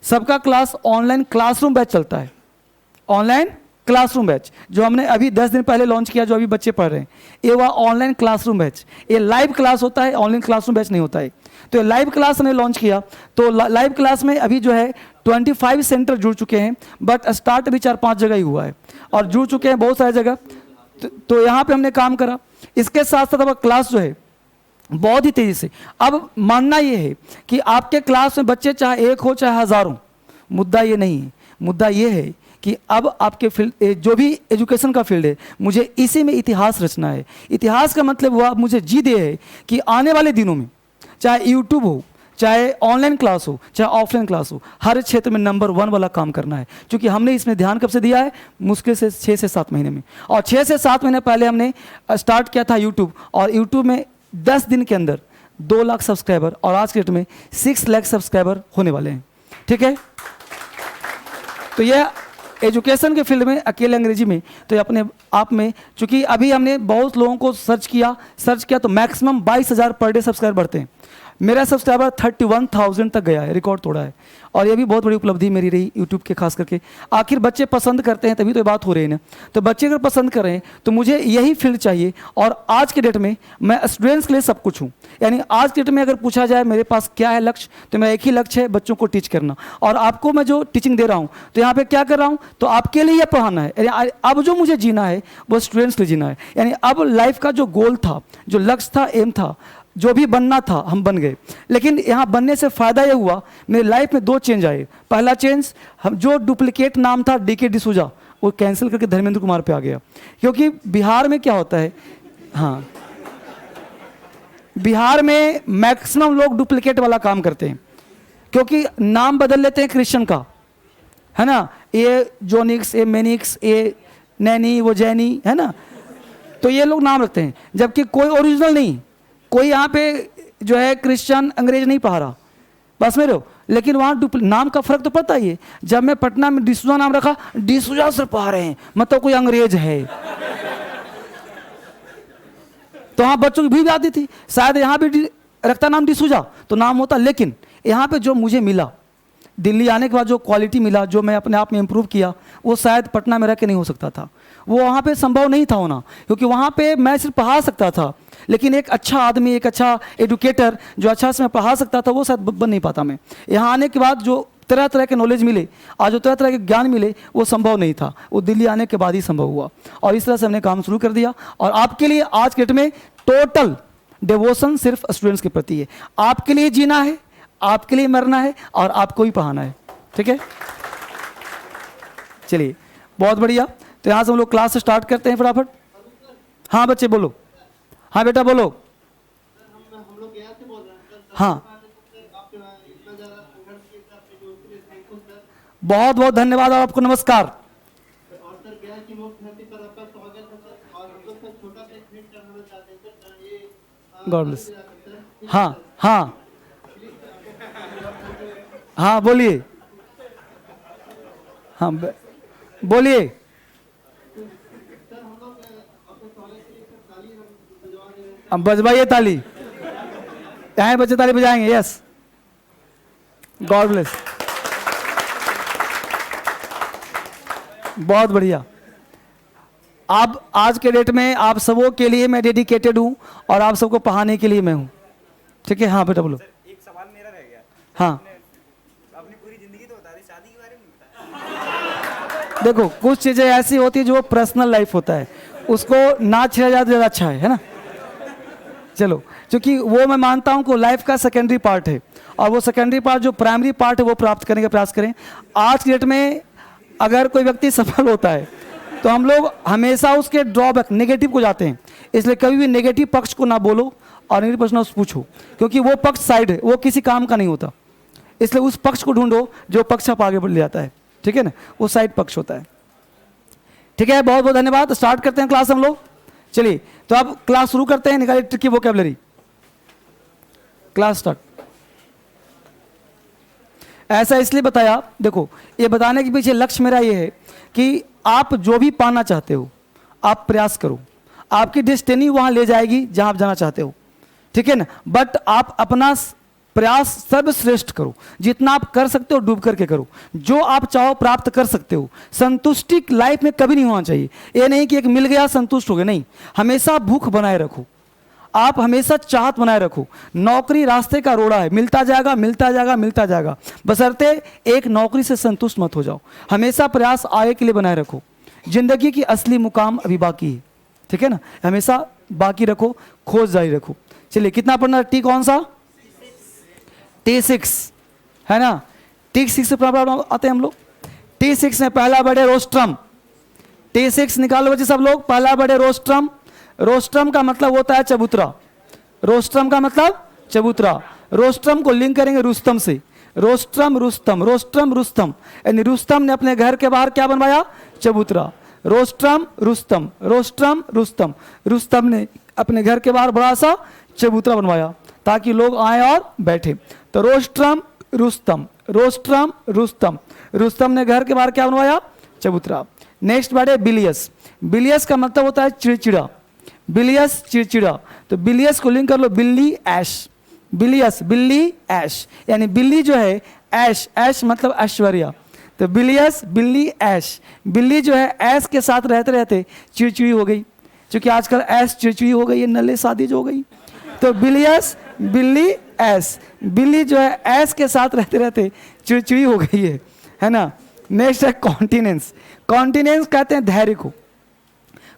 सबका क्लास ऑनलाइन क्लासरूम बैच चलता है। ऑनलाइन क्लासरूम बैच जो हमने अभी 10 दिन पहले लॉन्च किया, जो अभी बच्चे पढ़ रहे हैं, ये हुआ ऑनलाइन क्लासरूम बैच। ये लाइव क्लास होता है, ऑनलाइन क्लासरूम बैच नहीं होता है। तो लाइव क्लास हमने लॉन्च किया, तो लाइव क्लास में अभी जो है 25 सेंटर जुड़ चुके हैं, बट स्टार्ट अभी 4-5 जगह ही हुआ है, और जुड़ चुके हैं बहुत सारी जगह। तो यहाँ पे हमने काम करा। इसके साथ साथ अब क्लास जो है बहुत ही तेजी से, अब मानना ये है कि आपके क्लास में बच्चे चाहे 1 हो चाहे 1000 हो, मुद्दा ये नहीं है। मुद्दा ये है कि अब आपके फील्ड, जो भी एजुकेशन का फील्ड है, मुझे इसी में इतिहास रचना है। इतिहास का मतलब हुआ, मुझे जीत ये है कि आने वाले दिनों में चाहे यूट्यूब हो, चाहे ऑनलाइन क्लास हो, चाहे ऑफलाइन क्लास हो, हर क्षेत्र में नंबर 1 वाला काम करना है। क्योंकि हमने इसमें ध्यान कब से दिया है? मुश्किल से 6 से 7 महीने में। और 6 से 7 महीने पहले हमने स्टार्ट किया था यूट्यूब, और यूट्यूब में 10 दिन के अंदर 2 लाख सब्सक्राइबर और आज के डेट में 6 लाख सब्सक्राइबर होने वाले हैं। ठीक है, तो यह एजुकेशन के फील्ड में अकेले अंग्रेजी में, तो ये अपने आप में, चूंकि अभी हमने बहुत लोगों को सर्च किया तो मैक्सिमम 22,000 पर डे सब्सक्राइबर बढ़ते हैं। मेरा सब्सक्राइबर 31,000 तक गया है, रिकॉर्ड तोड़ा है। और ये भी बहुत बड़ी उपलब्धि मेरी रही यूट्यूब के खास करके। आखिर बच्चे पसंद करते हैं तभी तो ये बात हो रही है ना। तो बच्चे अगर पसंद कर रहे हैं तो मुझे यही फील्ड चाहिए। और आज के डेट में मैं स्टूडेंट्स के लिए सब कुछ हूँ। यानी आज के डेट में अगर पूछा जाए मेरे पास क्या है लक्ष्य, तो मेरा एक ही लक्ष्य है, बच्चों को टीच करना। और आपको मैं जो टीचिंग दे रहा हूँ तो यहाँ पे क्या कर रहा हूँ, तो आपके लिए यह पढ़ाना है। यानी अब जो मुझे जीना है वो स्टूडेंट्स के लिए जीना है। यानी अब लाइफ का जो गोल था, जो लक्ष्य था, एम था, जो भी बनना था हम बन गए। लेकिन यहाँ बनने से फ़ायदा ये हुआ, मेरी लाइफ में 2 चेंज आए। पहला चेंज, हम जो डुप्लीकेट नाम था DK डिसूजा, वो कैंसिल करके धर्मेंद्र कुमार पे आ गया। क्योंकि बिहार में क्या होता है, हाँ, बिहार में मैक्सिमम लोग डुप्लीकेट वाला काम करते हैं। क्योंकि नाम बदल लेते हैं क्रिश्चियन का, है ना, ये जोनिक्स, ये मेनिक्स, ये नैनी, वो जैनी, है ना, तो ये लोग नाम रखते हैं। जबकि कोई ओरिजिनल नहीं, कोई यहाँ पे जो है क्रिश्चियन अंग्रेज नहीं पढ़ा रहा, बस मेरे हो। लेकिन वहाँ नाम का फर्क तो पता ही है। जब मैं पटना में डिसूजा नाम रखा, डिसूजा से पढ़ा रहे हैं, मतलब कोई अंग्रेज है। तो वहाँ बच्चों की भीड़ आती थी, शायद यहाँ भी रखता नाम डिसूजा तो नाम होता। लेकिन यहाँ पे जो मुझे मिला, दिल्ली आने के बाद जो क्वालिटी मिला, जो मैं अपने आप में इम्प्रूव किया, वो शायद पटना में रह के नहीं हो सकता था। वो वहाँ पे संभव नहीं था होना, क्योंकि वहाँ पे मैं सिर्फ पढ़ा सकता था, लेकिन एक अच्छा आदमी, एक अच्छा एजुकेटर जो अच्छा से मैं पढ़ा सकता था, वो शायद बन नहीं पाता मैं। यहाँ आने के बाद जो तरह तरह के नॉलेज मिले, आज जो तरह तरह के ज्ञान मिले, वो संभव नहीं था। वो दिल्ली आने के बाद ही संभव हुआ। और इस तरह से हमने काम शुरू कर दिया। और आपके लिए आज के डेट में टोटल डिवोशन सिर्फ स्टूडेंट्स के प्रति है। आपके लिए जीना है, आपके लिए मरना है, और आपको ही पढ़ाना है। ठीक है, चलिए, बहुत बढ़िया। तो यहाँ से हम लोग क्लास स्टार्ट करते हैं फटाफट। हाँ बच्चे बोलो, हाँ बेटा बोलो। हम लोग यहाँ से बोल रहे हैं सर। हाँ, आप इतना ज़्यादा संघर्ष किए थे अपने दोस्त के लिए, थैंक यू सर। बहुत बहुत धन्यवाद और आपको नमस्कार। और सर गया की मुक्त धरती पर आपका स्वागत है सर। और हम लोग सर छोटा सा एक भेंट करना चाहते हैं सर। ये गॉड ब्लेस। हाँ हाँ हाँ, बोलिए। हाँ बोलिए। अब बजवाइए ताली, यहाँ बच्चे ताली बजाएंगे। यस, गॉड ब्लेस, बहुत बढ़िया। अब आज के डेट में आप सबों के लिए मैं डेडिकेटेड हूँ और आप सबको पढ़ाने के लिए मैं हूँ। ठीक है, हाँ बेटा बोलो। एक सवाल मेरा रह गया। हाँ, अपनी पूरी जिंदगी तो बता दी, शादी के बारे में नहीं बताया। देखो कुछ चीज़ें ऐसी होती है जो पर्सनल लाइफ होता है, उसको ना छेड़ा जाए तो ज़्यादा अच्छा है ना। चलो, क्योंकि वो मैं मानता हूँ कि लाइफ का सेकेंडरी पार्ट है, और वो सेकेंडरी पार्ट जो प्राइमरी पार्ट है वो प्राप्त करने का प्रयास करें। आज की डेट में अगर कोई व्यक्ति सफल होता है तो हम लोग हमेशा उसके ड्रॉबैक, नेगेटिव को जाते हैं। इसलिए कभी भी नेगेटिव पक्ष को ना बोलो और नेगेटिव पक्ष ना पूछो, क्योंकि वो पक्ष साइड है, वो किसी काम का नहीं होता। इसलिए उस पक्ष को ढूंढो जो पक्ष आप आगे बढ़ ले जाता है। ठीक है ना, वो साइड पक्ष होता है। ठीक है, बहुत बहुत धन्यवाद। स्टार्ट करते हैं क्लास हम लोग। चलिए, तो अब क्लास शुरू करते हैं। निकालिए ट्रिकी वोकैबुलरी, क्लास स्टार्ट। ऐसा इसलिए बताया, देखो ये बताने के पीछे लक्ष्य मेरा ये है कि आप जो भी पाना चाहते हो आप प्रयास करो, आपकी डेस्टिनी वहां ले जाएगी जहां आप जाना चाहते हो। ठीक है ना, बट आप अपना प्रयास सर्वश्रेष्ठ करो, जितना आप कर सकते हो डूब करके करो, जो आप चाहो प्राप्त कर सकते हो। संतुष्टि लाइफ में कभी नहीं होना चाहिए। ये नहीं कि एक मिल गया संतुष्ट हो गए, नहीं, हमेशा भूख बनाए रखो, आप हमेशा चाहत बनाए रखो। नौकरी रास्ते का रोड़ा है, मिलता जाएगा मिलता जाएगा मिलता जाएगा, बशर्ते एक नौकरी से संतुष्ट मत हो जाओ। हमेशा प्रयास आगे के लिए बनाए रखो। जिंदगी की असली मुकाम अभी बाकी है। ठीक है ना, हमेशा बाकी रखो, खोज जारी रखो। चलिए, कितना पढ़ना है? टी कौन सा? T6 है ना। T6 से आते हैं हम लोग। T6 में पहला वर्ड है रोस्ट्रम। T6 निकालो बच्चे सब लोग। पहला वर्ड है रोस्ट्रम। रोस्ट्रम का मतलब होता है चबूतरा। रोस्ट्रम का मतलब चबूतरा। रोस्ट्रम को लिंक करेंगे रुस्तम से। रोस्ट्रम रुस्तम, रोस्ट्रम रुस्तम, यानी रुस्तम ने अपने घर के बाहर क्या बनवाया? चबूतरा। रोस्ट्रम रुस्तम, रोस्ट्रम रुस्तम, रुस्तम ने अपने घर के बाहर बड़ा सा चबूतरा बनवाया। ताकि लोग आए और बैठे। तो रोस्ट्रम रुस्तम, रोस्ट्रम रुस्तम, रुस्तम ने घर के बाहर क्या बनवाया? चबूतरा। नेक्स्ट वर्ड है बिलियस। बिलियस का मतलब होता है चिड़चिड़ा, बिलियस चिड़चिड़ा। तो बिलियस को लिंक कर लो बिल्ली ऐश, बिलियस बिल्ली ऐश, यानी बिल्ली जो है ऐश, ऐश मतलब ऐश्वर्या। तो बिलियस बिल्ली ऐश, बिल्ली जो है ऐश के साथ रहते रहते चिड़चिड़ी हो गई, क्योंकि आजकल ऐश चिड़चिड़ी हो गई है, नल्ले शादी जो हो गई। तो बिलियस बिल्ली ऐश, बिल्ली जो है ऐश के साथ रहते रहते चिड़चिड़ी हो गई है ना। नेक्स्ट है कॉन्टिनेंस। कॉन्टिनेंस कहते हैं धैर्य को,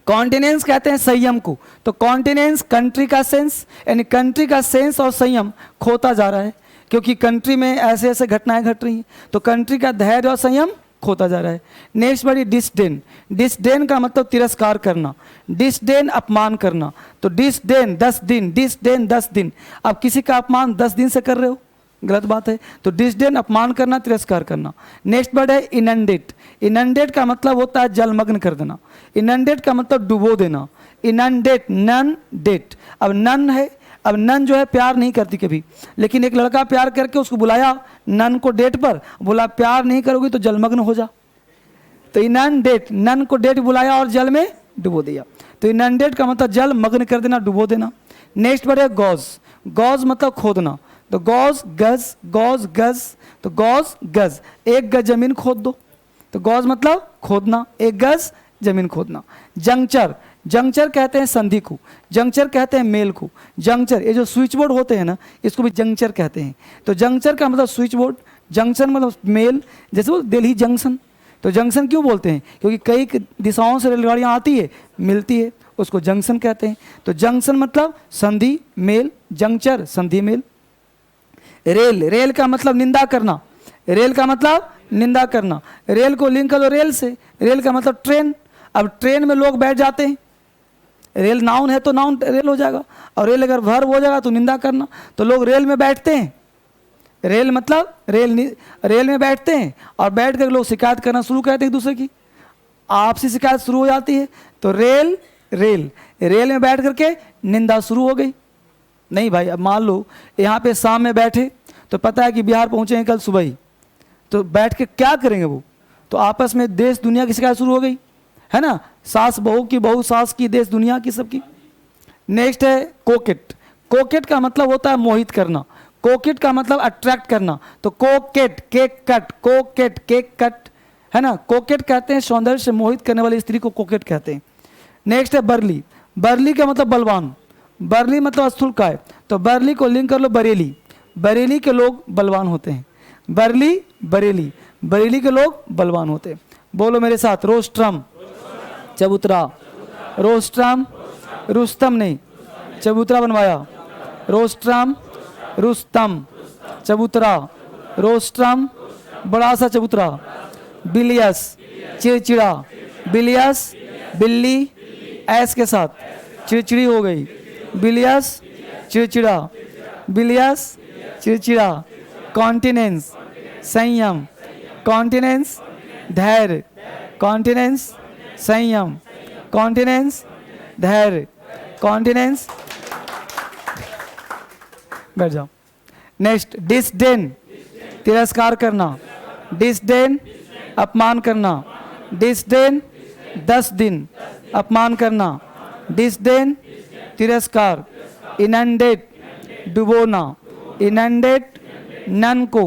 कॉन्टिनेंस कहते हैं संयम को। तो कॉन्टिनेंस कंट्री का सेंस, यानी कंट्री का सेंस और संयम खोता जा रहा है, क्योंकि कंट्री में ऐसे ऐसे घटनाएं घट रही हैं, तो कंट्री का धैर्य और संयम खोता जा रहा है। Next word disdain. डिसडेन का मतलब तिरस्कार करना, डिसडेन अपमान करना। तो डिसडेन 10 दिन, डिसडेन 10 दिन। अब किसी का अपमान 10 दिन से कर रहे हो, गलत बात है। तो डिसडेन अपमान करना, तिरस्कार करना। नेक्स्ट वर्ड है इनंडेट। इनंडेट का मतलब होता है जलमग्न कर देना, इनंडेट का मतलब डुबो देना। Inundate, nun date. अब नन है, अब नन जो है प्यार नहीं करती कभी, लेकिन एक लड़का प्यार करके उसको बुलाया नन को डेट पर, बोला प्यार नहीं करोगी तो जलमग्न हो जा। तो इनंडेट, नन को डेट बुलाया और जल में डुबो दिया। तो इनंडेट का मतलब जल मग्न कर देना, डुबो देना। नेक्स्ट वर्ड है गॉज। गॉज मतलब खोदना। तो गॉज गज, गॉज गज। तो गॉज गज, 1 गज जमीन खोद दो। तो गॉज मतलब खोदना, 1 गज जमीन खोदना। जंक्चर, जंक्चर कहते हैं संधि को, जंक्चर कहते हैं मेल को। जंक्चर, ये जो स्विच बोर्ड होते हैं ना, इसको भी जंक्चर कहते हैं। तो जंक्चर का मतलब स्विच बोर्ड, जंक्शन मतलब मेल। जैसे वो दिल्ली जंक्शन, तो जंक्शन क्यों बोलते हैं? क्योंकि कई दिशाओं से रेलगाड़ियाँ आती है, मिलती है, उसको जंक्शन कहते हैं। तो जंक्शन मतलब संधि मेल, जंक्चर संधि मेल। रेल, रेल का मतलब निंदा करना, रेल का मतलब निंदा करना। रेल को लिंक करो रेल से, रेल का मतलब ट्रेन। अब ट्रेन में लोग बैठ जाते हैं, रेल नाउन है तो नाउन रेल हो जाएगा, और रेल अगर वर्ब हो जाएगा तो निंदा करना। तो लोग रेल में बैठते हैं, रेल मतलब रेल में बैठते हैं, और बैठ कर लोग शिकायत करना शुरू करते हैं एक दूसरे की, आपसी शिकायत शुरू हो जाती है। तो रेल, रेल, रेल में बैठ करके निंदा शुरू हो गई। नहीं भाई, अब मान लो यहाँ पे शाम में बैठे, तो पता है कि बिहार पहुँचेंगे कल सुबह ही, तो बैठ के क्या करेंगे वो? तो आपस में देश दुनिया की शिकायत शुरू हो गई, है ना, सास बहू की, बहू सास की, देश दुनिया की, सबकी। नेक्स्ट है कोकेट। कोकेट का मतलब होता है मोहित करना, कोकेट का मतलब अट्रैक्ट करना। तो कोकेट, केक कट, कोकेट केक कट, है ना। कोकेट कहते हैं सौंदर्य से मोहित करने वाली स्त्री को कोकेट कहते हैं। नेक्स्ट है बरली। बरली का मतलब बलवान, बरली मतलब स्थूलकाय। तो बरली को लिंक कर लो बरेली, बरेली के लोग बलवान होते हैं। बरली, बरेली, बरेली के लोग बलवान होते हैं। बोलो मेरे साथ, रोस्ट्रम चबूतरा, रोस्ट्रम रुस्तम ने चबूतरा बनवाया, रोस्ट्रम रुस्तम चबूतरा, रोस्ट्रम बड़ा सा चबूतरा। बिलियस चिड़चिड़ा, बिलियस बिल्ली ऐस के साथ चिड़चिड़ी हो गई, बिलियस चिड़चिड़ा, बिलियस चिड़चिड़ा। कॉन्टिनेंस संयम, कॉन्टिनेंस धैर्य, कॉन्टिनेंस संयम, कॉन्टिनेंस धैर्य, कॉन्टिनेंस। बैठ जाओ। नेक्स्ट डिसडेन, तिरस्कार करना, डिसडेन अपमान करना, डिसडेन 10 दिन अपमान करना, डिसडेन तिरस्कार। इनंडेट डुबोना, इनंडेट नन को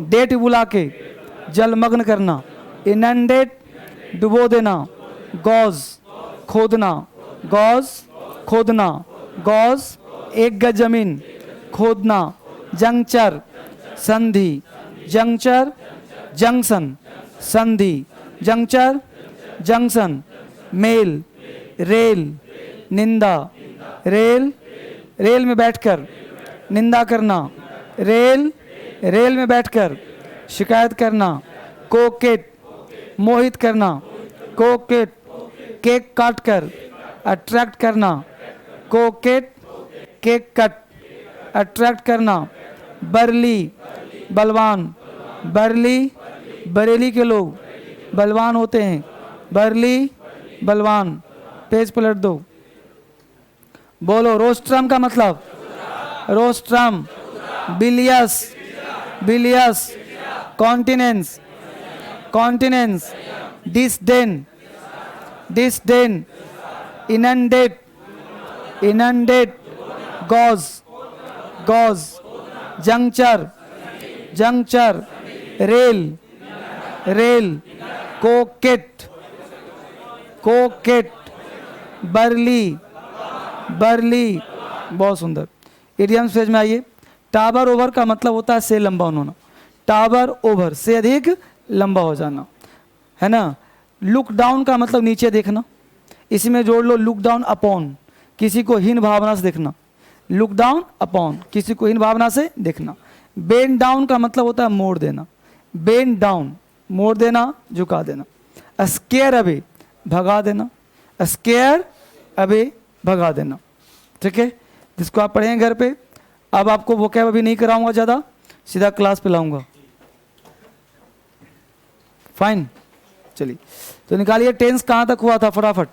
डेट बुला के जलमग्न करना, इनंडेट डुबो देना। गॉज खोदना, गॉज खोदना, गॉज 1 गज जमीन खोदना। जंक्चर संधि, जंक्चर जंक्शन संधि, जंक्चर जंक्शन। मेल रेल, निंदा, रेल, रेल में बैठकर निंदा करना, रेल, रेल में बैठकर शिकायत करना। कोकेट मोहित करना, कोकेट केक काट कर अट्रैक्ट करना, कोकेट केक कट अट्रैक्ट करना। बरली बलवान, बरली बरेली के लोग बलवान होते हैं, बरली बलवान। पेज पलट दो। बोलो रोस्ट्रम का मतलब rostrum, bilious, bilious, continence, continence, disdain, disdain, inundate, inundate, gauge, gauge, juncture, juncture, rail, rail, coquette, coquette, burly, burly. बहुत सुंदर। इडियम्स पेज में आइए। टावर ओवर का मतलब होता है से लंबा होना, टावर ओवर से अधिक लंबा हो जाना, है ना। लुक डाउन का मतलब नीचे देखना, इसी में जोड़ लो लुक डाउन अपॉन, किसी को हीन भावना से देखना, लुक डाउन अपॉन, किसी को हीन भावना से देखना। बेंड डाउन का मतलब होता है मोड़ देना, बेंड डाउन, मोड़ देना, झुका देना। स्केयर अवे, भगा देना, स्केयर अवे, भगा देना। ठीक है, जिसको आप पढ़ेंगे घर पे। अब आपको वो कैब अभी नहीं कराऊंगा ज़्यादा, सीधा क्लास पे लाऊंगा। फाइन, चलिए तो निकालिए टेंस कहाँ तक हुआ था फटाफट।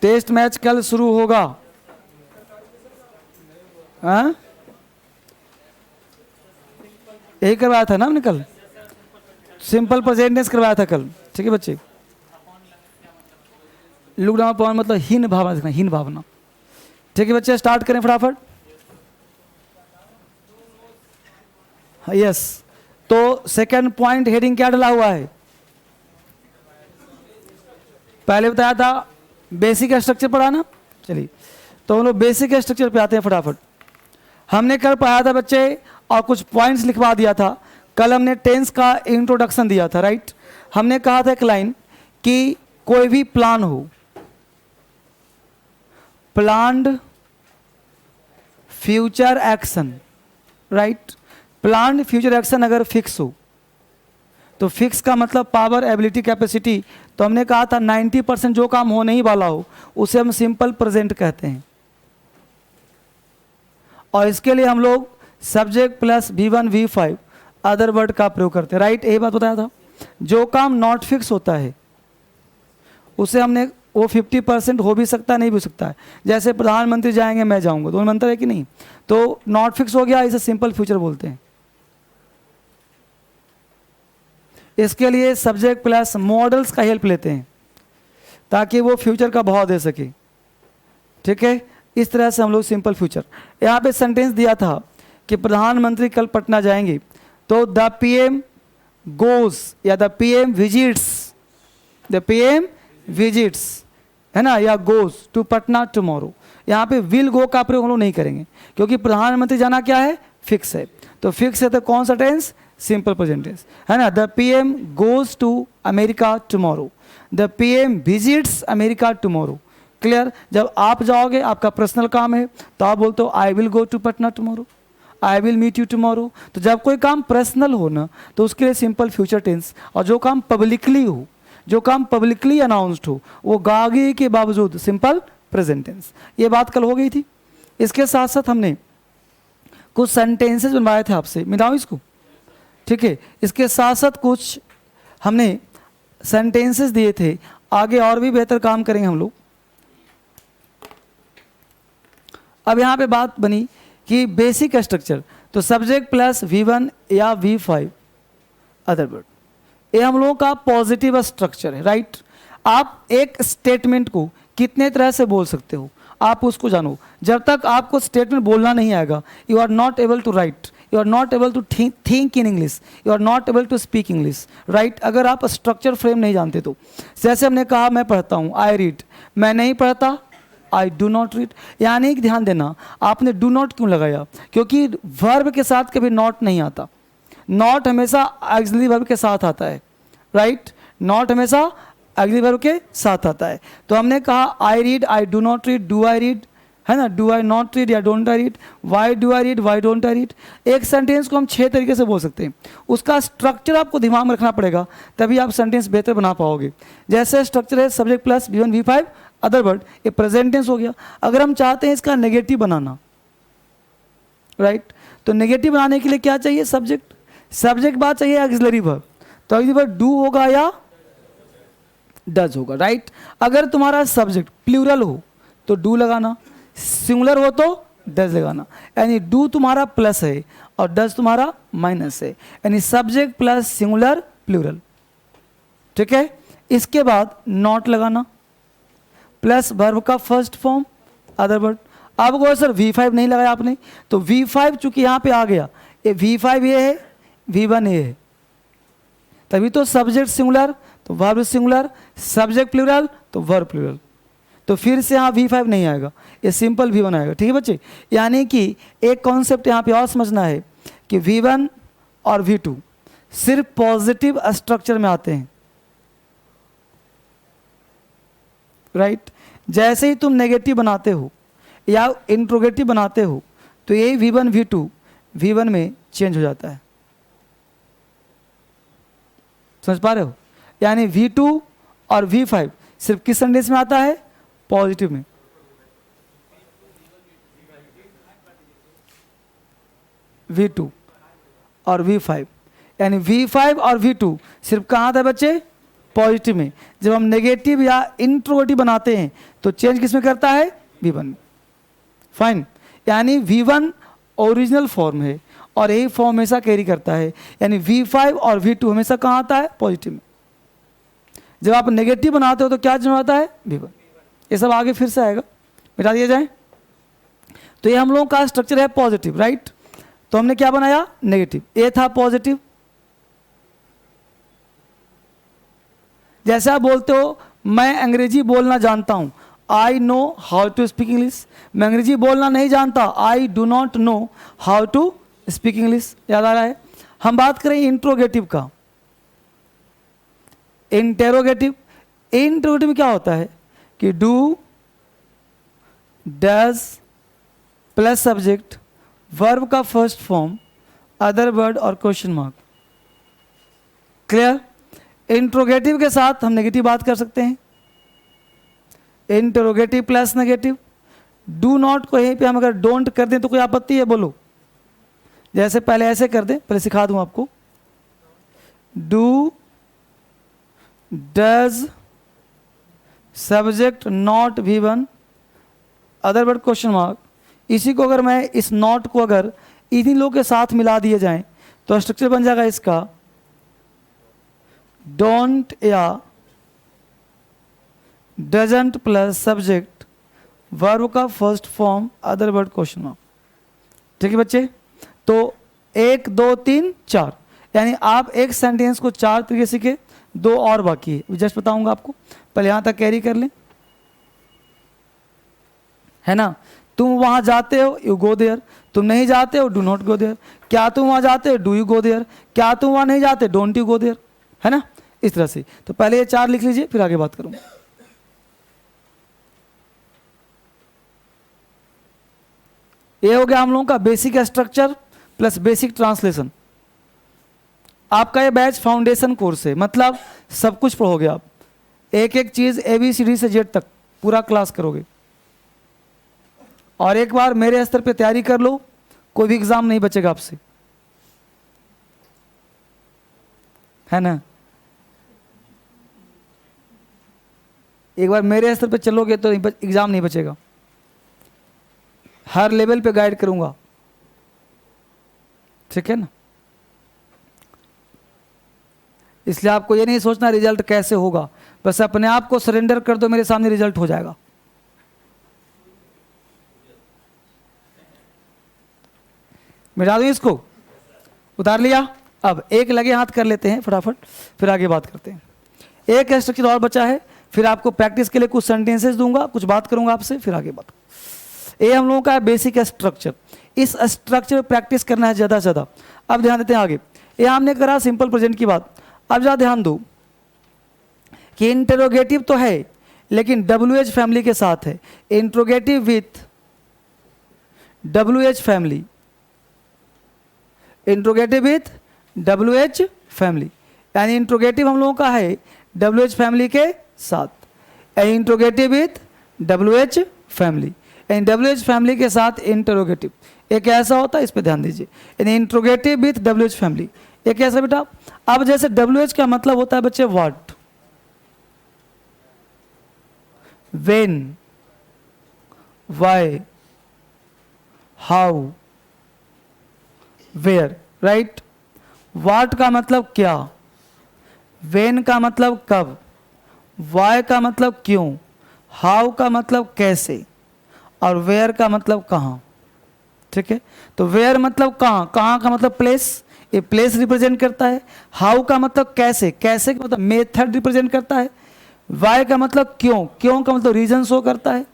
टेस्ट मैच कल शुरू होगा। हाँ, यही करवाया था ना हमने कल, सिंपल प्रेजेंट टेंस करवाया था कल। ठीक है बच्चे, लुक डाउन अपॉन मतलब हीन भावना देखना, हीन भावना। ठीक है बच्चे, स्टार्ट करें फटाफट। यस, तो सेकंड पॉइंट हेडिंग क्या डला हुआ है? पहले बताया था बेसिक स्ट्रक्चर पढ़ाना। चलिए तो हम लोग बेसिक स्ट्रक्चर पे आते हैं फटाफट। हमने कल पढ़ाया था बच्चे और कुछ पॉइंट्स लिखवा दिया था। कल हमने टेंस का इंट्रोडक्शन दिया था, राइट। हमने कहा था एक लाइन कि कोई भी प्लान हो, planned future action, right. Planned future action अगर फिक्स हो तो फिक्स का मतलब पावर, एबिलिटी, कैपेसिटी। तो हमने कहा था 90% जो काम होने ही वाला हो उसे हम सिंपल प्रेजेंट कहते हैं। और इसके लिए हम लोग subject plus V1 V5 other word का प्रयोग करते हैं, राइट। यही बात बताया था। जो काम नॉट फिक्स होता है उसे हमने, वो 50% हो भी सकता है, नहीं भी हो सकता है। जैसे प्रधानमंत्री जाएंगे, मैं जाऊंगा, दोनों मंत्र है कि नहीं। तो नॉट फिक्स हो गया, इसे सिंपल फ्यूचर बोलते हैं। इसके लिए सब्जेक्ट प्लस मॉडल्स का हेल्प लेते हैं ताकि वो फ्यूचर का भाव दे सके। ठीक है, इस तरह से हम लोग सिंपल फ्यूचर। यहाँ पे सेंटेंस दिया था कि प्रधानमंत्री कल पटना जाएंगे, तो द PM गोज या the PM visits, the PM visits, है ना, या गोज टू पटना टुमारो। यहाँ पे विल गो का प्रयोग हम लोग नहीं करेंगे क्योंकि प्रधानमंत्री जाना क्या है, फिक्स है। तो फिक्स है तो कौन सा टेंस, सिंपल प्रेजेंट टेंस, है ना। The PM goes to America tomorrow, the PM visits America tomorrow. Clear. जब आप जाओगे, आपका पर्सनल काम है, तो आप बोलते हो I will go to Patna tomorrow, I will meet you tomorrow. तो जब कोई काम पर्सनल हो ना, तो उसके लिए सिंपल फ्यूचर टेंस। और जो काम पब्लिकली हो, जो काम पब्लिकली अनाउंस्ड हो, वो गागी के बावजूद सिंपल प्रेजेंट टेंस। ये बात कल हो गई थी। इसके साथ साथ हमने कुछ सेंटेंसेस बनवाए थे आपसे, मिलाऊं इसको, ठीक है। इसके साथ साथ कुछ हमने सेंटेंसेस दिए थे, आगे और भी बेहतर काम करेंगे हम लोग। अब यहाँ पे बात बनी कि बेसिक स्ट्रक्चर, तो सब्जेक्ट प्लस V1 या V5 अदर वर्ड, ये हम लोगों का पॉजिटिव स्ट्रक्चर है, राइट। आप एक स्टेटमेंट को कितने तरह से बोल सकते हो, आप उसको जानो। जब तक आपको स्टेटमेंट बोलना नहीं आएगा, you are not able to write, you are not able to think in English, you are not able to speak English, right. अगर आप स्ट्रक्चर फ्रेम नहीं जानते तो, जैसे हमने कहा मैं पढ़ता हूँ, आई रीड, मैं नहीं पढ़ता, आई डू नॉट रीड। यानी कि ध्यान देना, आपने डू नॉट क्यों लगाया, क्योंकि वर्ब के साथ कभी नॉट नहीं आता। नॉट हमेशा ऑक्सिलरी वर्ब के साथ आता है, राइट। नॉट हमेशा ऑक्सिलरी वर्ब के साथ आता है। तो हमने कहा I read, I do not read, do I read, है ना, डू आई नॉट रीड या don't I read, Y do I read, Y don't I read. एक सेंटेंस को हम 6 तरीके से बोल सकते हैं। उसका स्ट्रक्चर आपको दिमाग में रखना पड़ेगा, तभी आप सेंटेंस बेहतर बना पाओगे। जैसे स्ट्रक्चर है subject plus V1 V5 other word, ये प्रेजेंट टेंस हो गया। अगर हम चाहते हैं इसका नेगेटिव बनाना, राइट, तो नेगेटिव बनाने के लिए क्या चाहिए, सब्जेक्ट, सब्जेक्ट बाद चाहिए ऑक्सिलरी वर्ब। तो ऑक्सिलरी वर्ब डू होगा या डज होगा, राइट। अगर तुम्हारा सब्जेक्ट प्लूरल हो तो डू लगाना, सिंगुलर हो तो डज लगाना। यानी डू तुम्हारा प्लस है और डज तुम्हारा माइनस है, यानी सब्जेक्ट प्लस सिंगुलर प्लूरल, ठीक है। इसके बाद नॉट लगाना प्लस वर्ब का फर्स्ट फॉर्म अदर वर्ड। अब कहो सर V5 नहीं लगाया आपने, तो V5 चूंकि यहाँ पे आ गया, ये V5 ये है, V1 ये है, तभी तो सब्जेक्ट सिंगुलर तो वर्ब सिंगुलर, सब्जेक्ट प्लूरल तो वर्ब प्लूरल, तो फिर से यहाँ V5 नहीं आएगा, ये सिंपल V1 आएगा, ठीक है बच्चे। यानी कि एक कॉन्सेप्ट यहाँ पे और समझना है कि V1 और V2 सिर्फ पॉजिटिव स्ट्रक्चर में आते हैं, राइट। जैसे ही तुम नेगेटिव बनाते हो या इंट्रोगेटिव बनाते हो तो ये V1 V2 V1 में चेंज हो जाता है, समझ पा रहे हो। यानी V2 और V5 सिर्फ किस सेंटेंस में आता है, पॉजिटिव में। V2 और V5, यानी V5 और V2 सिर्फ कहाँ आता है बच्चे, पॉजिटिव में। जब हम नेगेटिव या इंट्रोगेटिव बनाते हैं तो चेंज किस में करता है, V1 में, फाइन। यानी V1 ओरिजिनल फॉर्म है और यही फॉर्म हमेशा कैरी करता है, यानी V5 और V2 हमेशा कहाँ आता है, पॉजिटिव में। जब आप नेगेटिव बनाते हो तो क्या चेंज आता है, V1। ये सब आगे फिर से आएगा, मिटा दिया जाए। तो ये हम लोगों का स्ट्रक्चर है पॉजिटिव, राइट। तो हमने क्या बनाया, नेगेटिव, ये था पॉजिटिव। जैसे आप बोलते हो मैं अंग्रेजी बोलना जानता हूं, I know how to speak English. मैं अंग्रेजी बोलना नहीं जानता, I do not know how to speak English. याद आ रहा है। हम बात करें इंट्रोगेटिव का, इंटेरोगेटिव। इंट्रोगेटिव में क्या होता है कि do, does plus subject, verb का फर्स्ट फॉर्म, अदर वर्ड और क्वेश्चन मार्क। क्लियर। इंट्रोगेटिव के साथ हम नेगेटिव बात कर सकते हैं, interrogative plus negative. Do not को यहीं पे हम अगर डोंट कर दें तो कोई आपत्ति है, बोलो। जैसे पहले ऐसे कर दें, पहले सिखा दूं आपको। Do, does, subject not V1, other word question mark. इसी को अगर मैं इस नॉट को अगर इन्हीं लोगों के साथ मिला दिए जाएं तो स्ट्रक्चर बन जाएगा इसका डोंट या डजंट प्लस सब्जेक्ट, वर्ब का first form, other word question mark. ठीक है बच्चे। तो 1 2 3 4, यानी आप एक सेंटेंस को 4 तरीके सीखे, 2 और बाकी है, जस्ट बताऊंगा आपको। पहले यहाँ तक कैरी कर लें, है ना। तुम वहाँ जाते हो, यू गो देयर। तुम नहीं जाते हो, डू नॉट गो देयर। क्या तुम वहाँ जाते हो, डू यू गो देयर। क्या तुम वहाँ नहीं जाते, डोंट यू गो देयर, है ना। इस तरह से। तो पहले ये 4 लिख लीजिए, फिर आगे बात करूँगा। ये हो गया हम लोगों का basic structure plus basic translation. आपका ये बैच फाउंडेशन कोर्स है, मतलब सब कुछ पढ़ोगे आप, एक एक चीज़ ABCD से Z तक पूरा क्लास करोगे। और एक बार मेरे स्तर पे तैयारी कर लो, कोई भी एग्जाम नहीं बचेगा आपसे, है ना। एक बार मेरे स्तर पे चलोगे तो एग्जाम नहीं बचेगा, हर लेवल पे गाइड करूंगा, ठीक है ना। इसलिए आपको ये नहीं सोचना रिजल्ट कैसे होगा, बस अपने आप को सरेंडर कर दो, मेरे सामने रिजल्ट हो जाएगा। मिटा दूं इसको, उतार लिया। अब एक लगे हाथ कर लेते हैं फटाफट, फिर आगे बात करते हैं। एक स्ट्रक्चर और बचा है, फिर आपको प्रैक्टिस के लिए कुछ सेंटेंसेस दूंगा, कुछ बात करूंगा आपसे, फिर आगे बात। ये हम लोगों का है बेसिक स्ट्रक्चर। इस स्ट्रक्चर प्रैक्टिस करना है ज़्यादा से ज़्यादा। अब ध्यान देते हैं आगे। ये हमने करा सिंपल प्रेजेंट की बात। अब ज़्यादा ध्यान दो कि इंटरोगेटिव तो है लेकिन WH फैमिली के साथ है। Interrogative with WH family, interrogative with WH family, यानी इंट्रोगेटिव हम लोगों का है WH फैमिली के साथ, इंट्रोगेटिव विथ WH फैमिली, यानी WH फैमिली के साथ इंटरोगेटिव। एक ऐसा होता है, इस पे ध्यान दीजिए, यानी इंट्रोगेटिव विथ WH फैमिली। एक ऐसा बेटा, अब जैसे WH का मतलब होता है बच्चे what, when, why, how, where, right. What का मतलब क्या, व्हेन का मतलब कब, व्हाई का मतलब क्यों, हाउ का मतलब कैसे, और वेयर का मतलब कहाँ। ठीक है, तो वेयर मतलब कहाँ, कहाँ का मतलब प्लेस, ये प्लेस रिप्रेजेंट करता है। हाउ का मतलब कैसे, कैसे का मतलब मेथड रिप्रेजेंट करता है। वाई का मतलब क्यों, क्यों का मतलब रीजन शो करता है।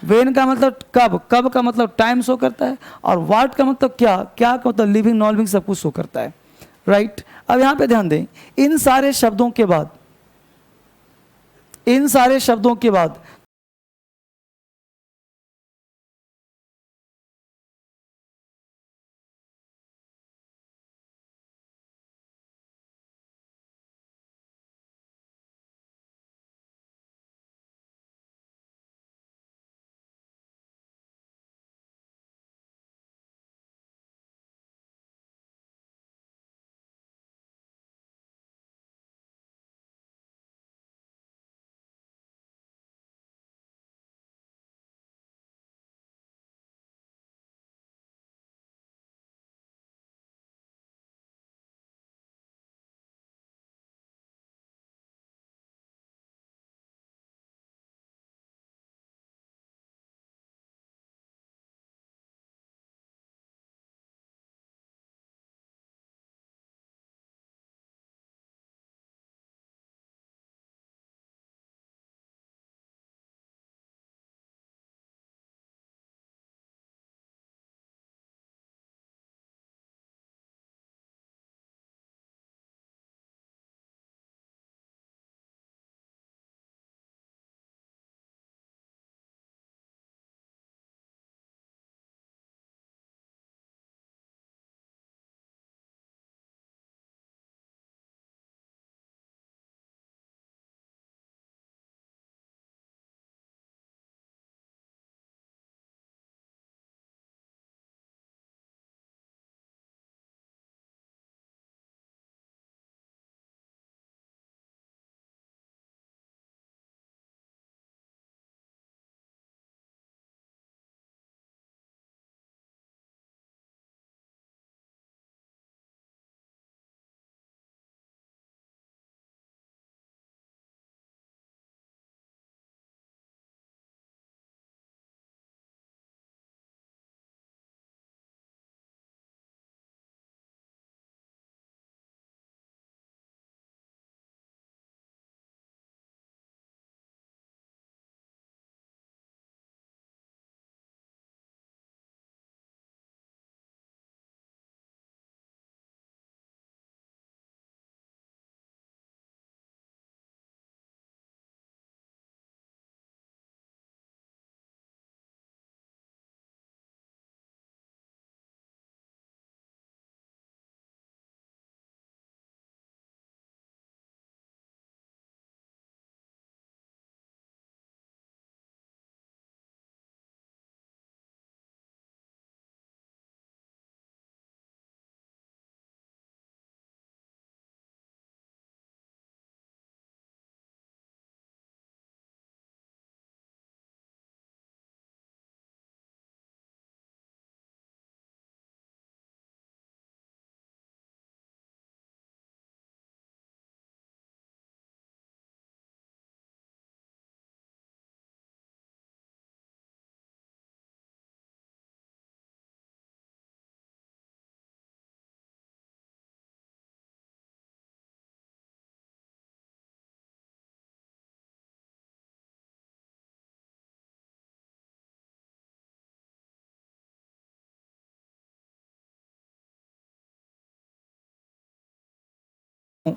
वेन का मतलब कब, कब का मतलब टाइम शो करता है। और व्हाट का मतलब क्या, क्या का मतलब लिविंग नॉन लिविंग सब कुछ शो करता है, राइट। अब यहां पे ध्यान दें, इन सारे शब्दों के बाद, इन सारे शब्दों के बाद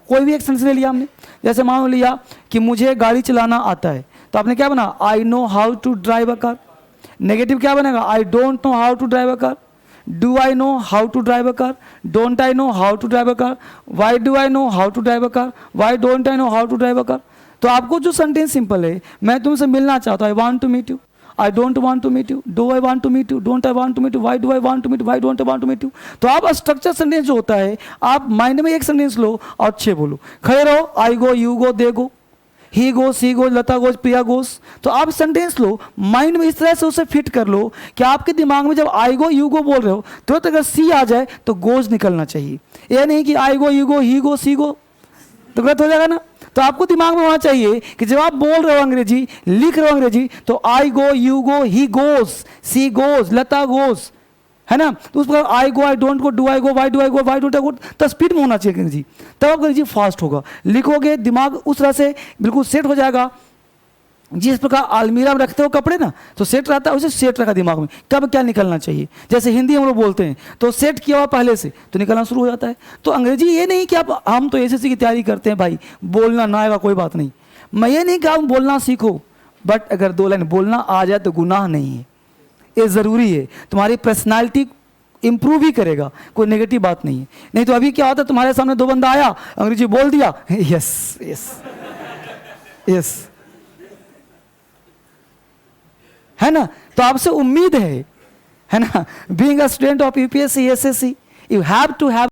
कोई भी एक सेंटेंस ले लिया हमने, जैसे मान लिया कि मुझे गाड़ी चलाना आता है, तो आपने क्या बना, I know how to drive a car. Negative क्या बनेगा, I don't know how to drive a car. Do I know how to drive a car, don't I know how to drive a car, why do I know how to drive a car, why don't I know how to drive a car. तो आपको जो सेंटेंस सिंपल है, मैं तुमसे मिलना चाहता हूँ, I want to meet you, I don't want to meet you, do I want to meet you, don't I want to meet you, why do I want to meet you, why don't I want to meet you. तो आप स्ट्रक्चर सेंटेंस जो होता है, आप माइंड में एक सेंटेंस लो और 6 बोलो। खड़े रहो, I go, you go, they go. He goes, she goes, Lata goes, Priya goes. तो आप सेंटेंस लो, माइंड में इस तरह से उसे फिट कर लो कि आपके दिमाग में जब आई गो यू गो बोल रहे हो तो अगर सी आ जाए तो गोज निकलना चाहिए। ये नहीं कि आई गो यू गो ही गो सी गो, तो गलत हो जाएगा ना। तो आपको दिमाग में होना चाहिए कि जब आप बोल रहे हो अंग्रेजी, लिख रहे हो अंग्रेजी, तो I go you go he goes, she goes, Lata goes, है ना। तो उस पर I go, I don't go, do I go, why do I go, why don't I go, तो स्पीड में होना चाहिए अंग्रेजी, तब आपका अंग्रेजी फास्ट होगा। लिखोगे दिमाग उस तरह से बिल्कुल सेट हो जाएगा। जिस प्रकार अलमीरा में रखते हो कपड़े ना तो सेट रहता है, उसे सेट रखा दिमाग में कब क्या निकलना चाहिए। जैसे हिंदी हम लोग बोलते हैं तो सेट किया हुआ पहले से तो निकलना शुरू हो जाता है। तो अंग्रेजी ये नहीं कि आप, हम तो एसएससी की तैयारी करते हैं भाई, बोलना ना आएगा कोई बात नहीं। मैं ये नहीं कहा बोलना सीखो, बट अगर 2 लाइन बोलना आ जाए तो गुनाह नहीं है, ये ज़रूरी है, तुम्हारी पर्सनालिटी इंप्रूव ही करेगा, कोई नेगेटिव बात नहीं है। नहीं तो अभी क्या होता है, तुम्हारे सामने 2 बंदा आया, अंग्रेजी बोल दिया, यस यस यस, है ना। तो आपसे उम्मीद है ना, being a student of UPSC SSC, you have to have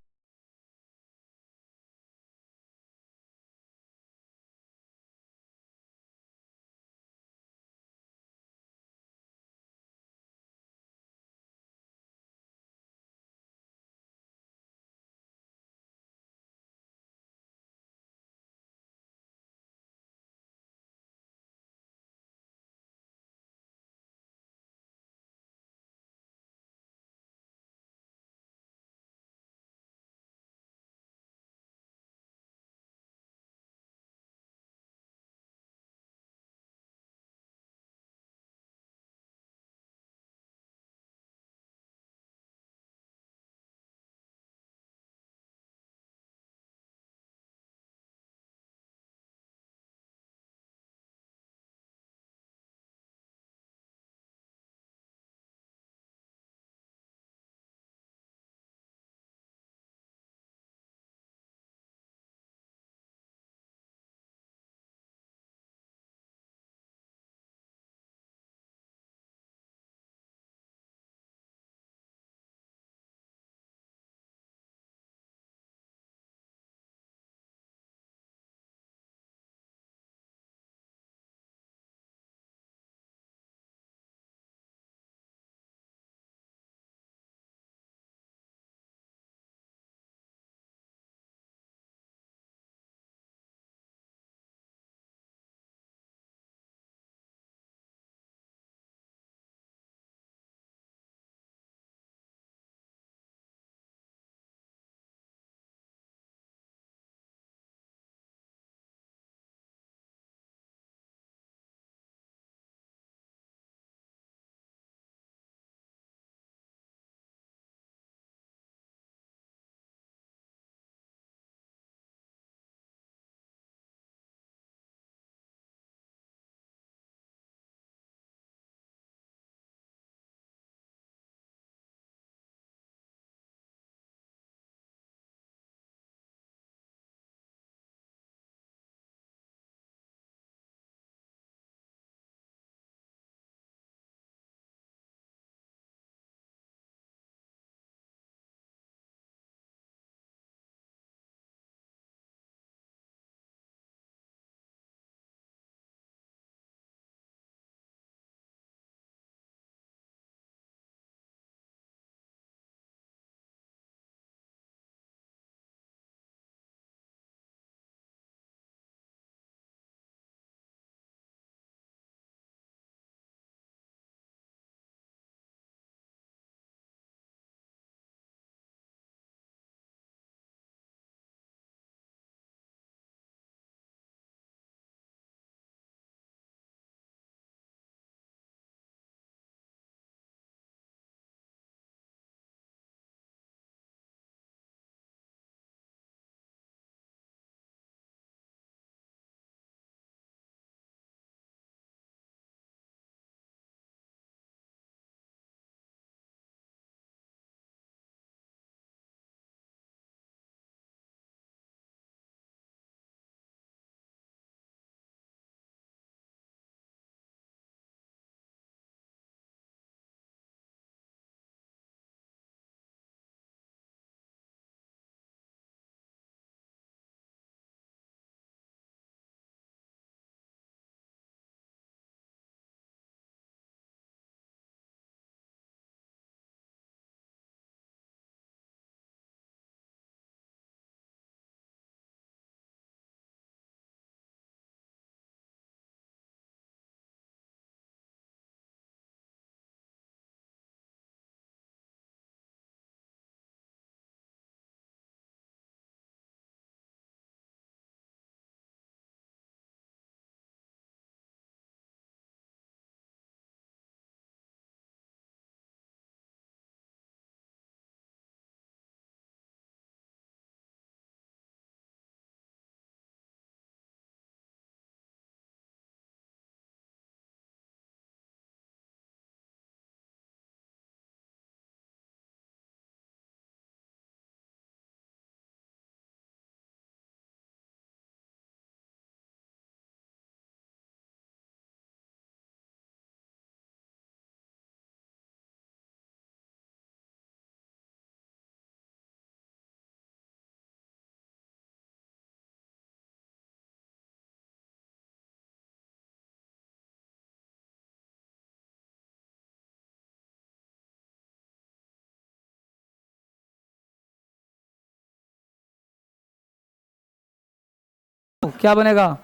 क्या बनेगा?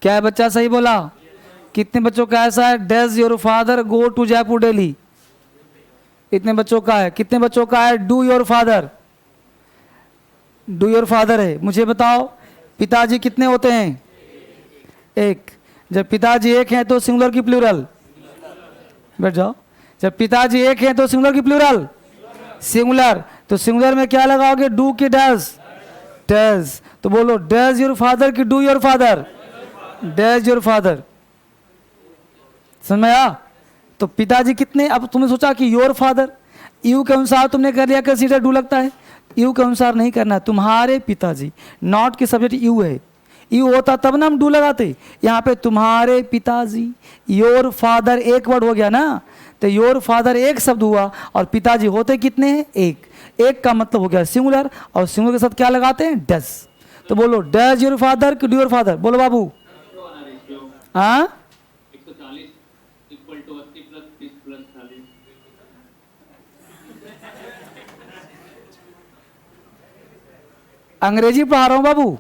क्या है बच्चा, सही बोला? कितने बच्चों का ऐसा है, does your father go to Jaipur daily? इतने बच्चों का है। कितने बच्चों का है, do your father? Do your father है। मुझे बताओ पिताजी कितने होते हैं? एक। जब पिताजी एक हैं तो सिंगुलर की प्लूरल? बैठ जाओ। जब पिताजी एक हैं तो सिंगुलर की प्लूरल? सिंगुलर। तो सिंगुलर में क्या लगाओगे, डू की डज? डज। तो बोलो डज योर फादर की do your father? Does your father. समझ में आया? तो पिताजी कितने, अब तुमने सोचा कि योर फादर, यू के अनुसार तुमने कर लिया, कंसीडर डू लगता है। यू के अनुसार नहीं करना, तुम्हारे पिताजी, नॉट की सब्जेक्ट यू है। यू होता तब ना हम डू लगाते। यहाँ पे तुम्हारे पिताजी, योर फादर एक वर्ड हो गया ना, तो योर फादर एक शब्द हुआ और पिताजी होते कितने हैं, एक। एक का मतलब हो गया सिंगुलर, और सिंगुलर के साथ क्या लगाते हैं, डज। तो बोलो डज योर फादर कि डू योर फादर? बोलो बाबू। हाँ 140 इक्वल टू 80 प्लस 30 प्लस 40। अंग्रेजी पढ़ा रहा हूँ बाबू,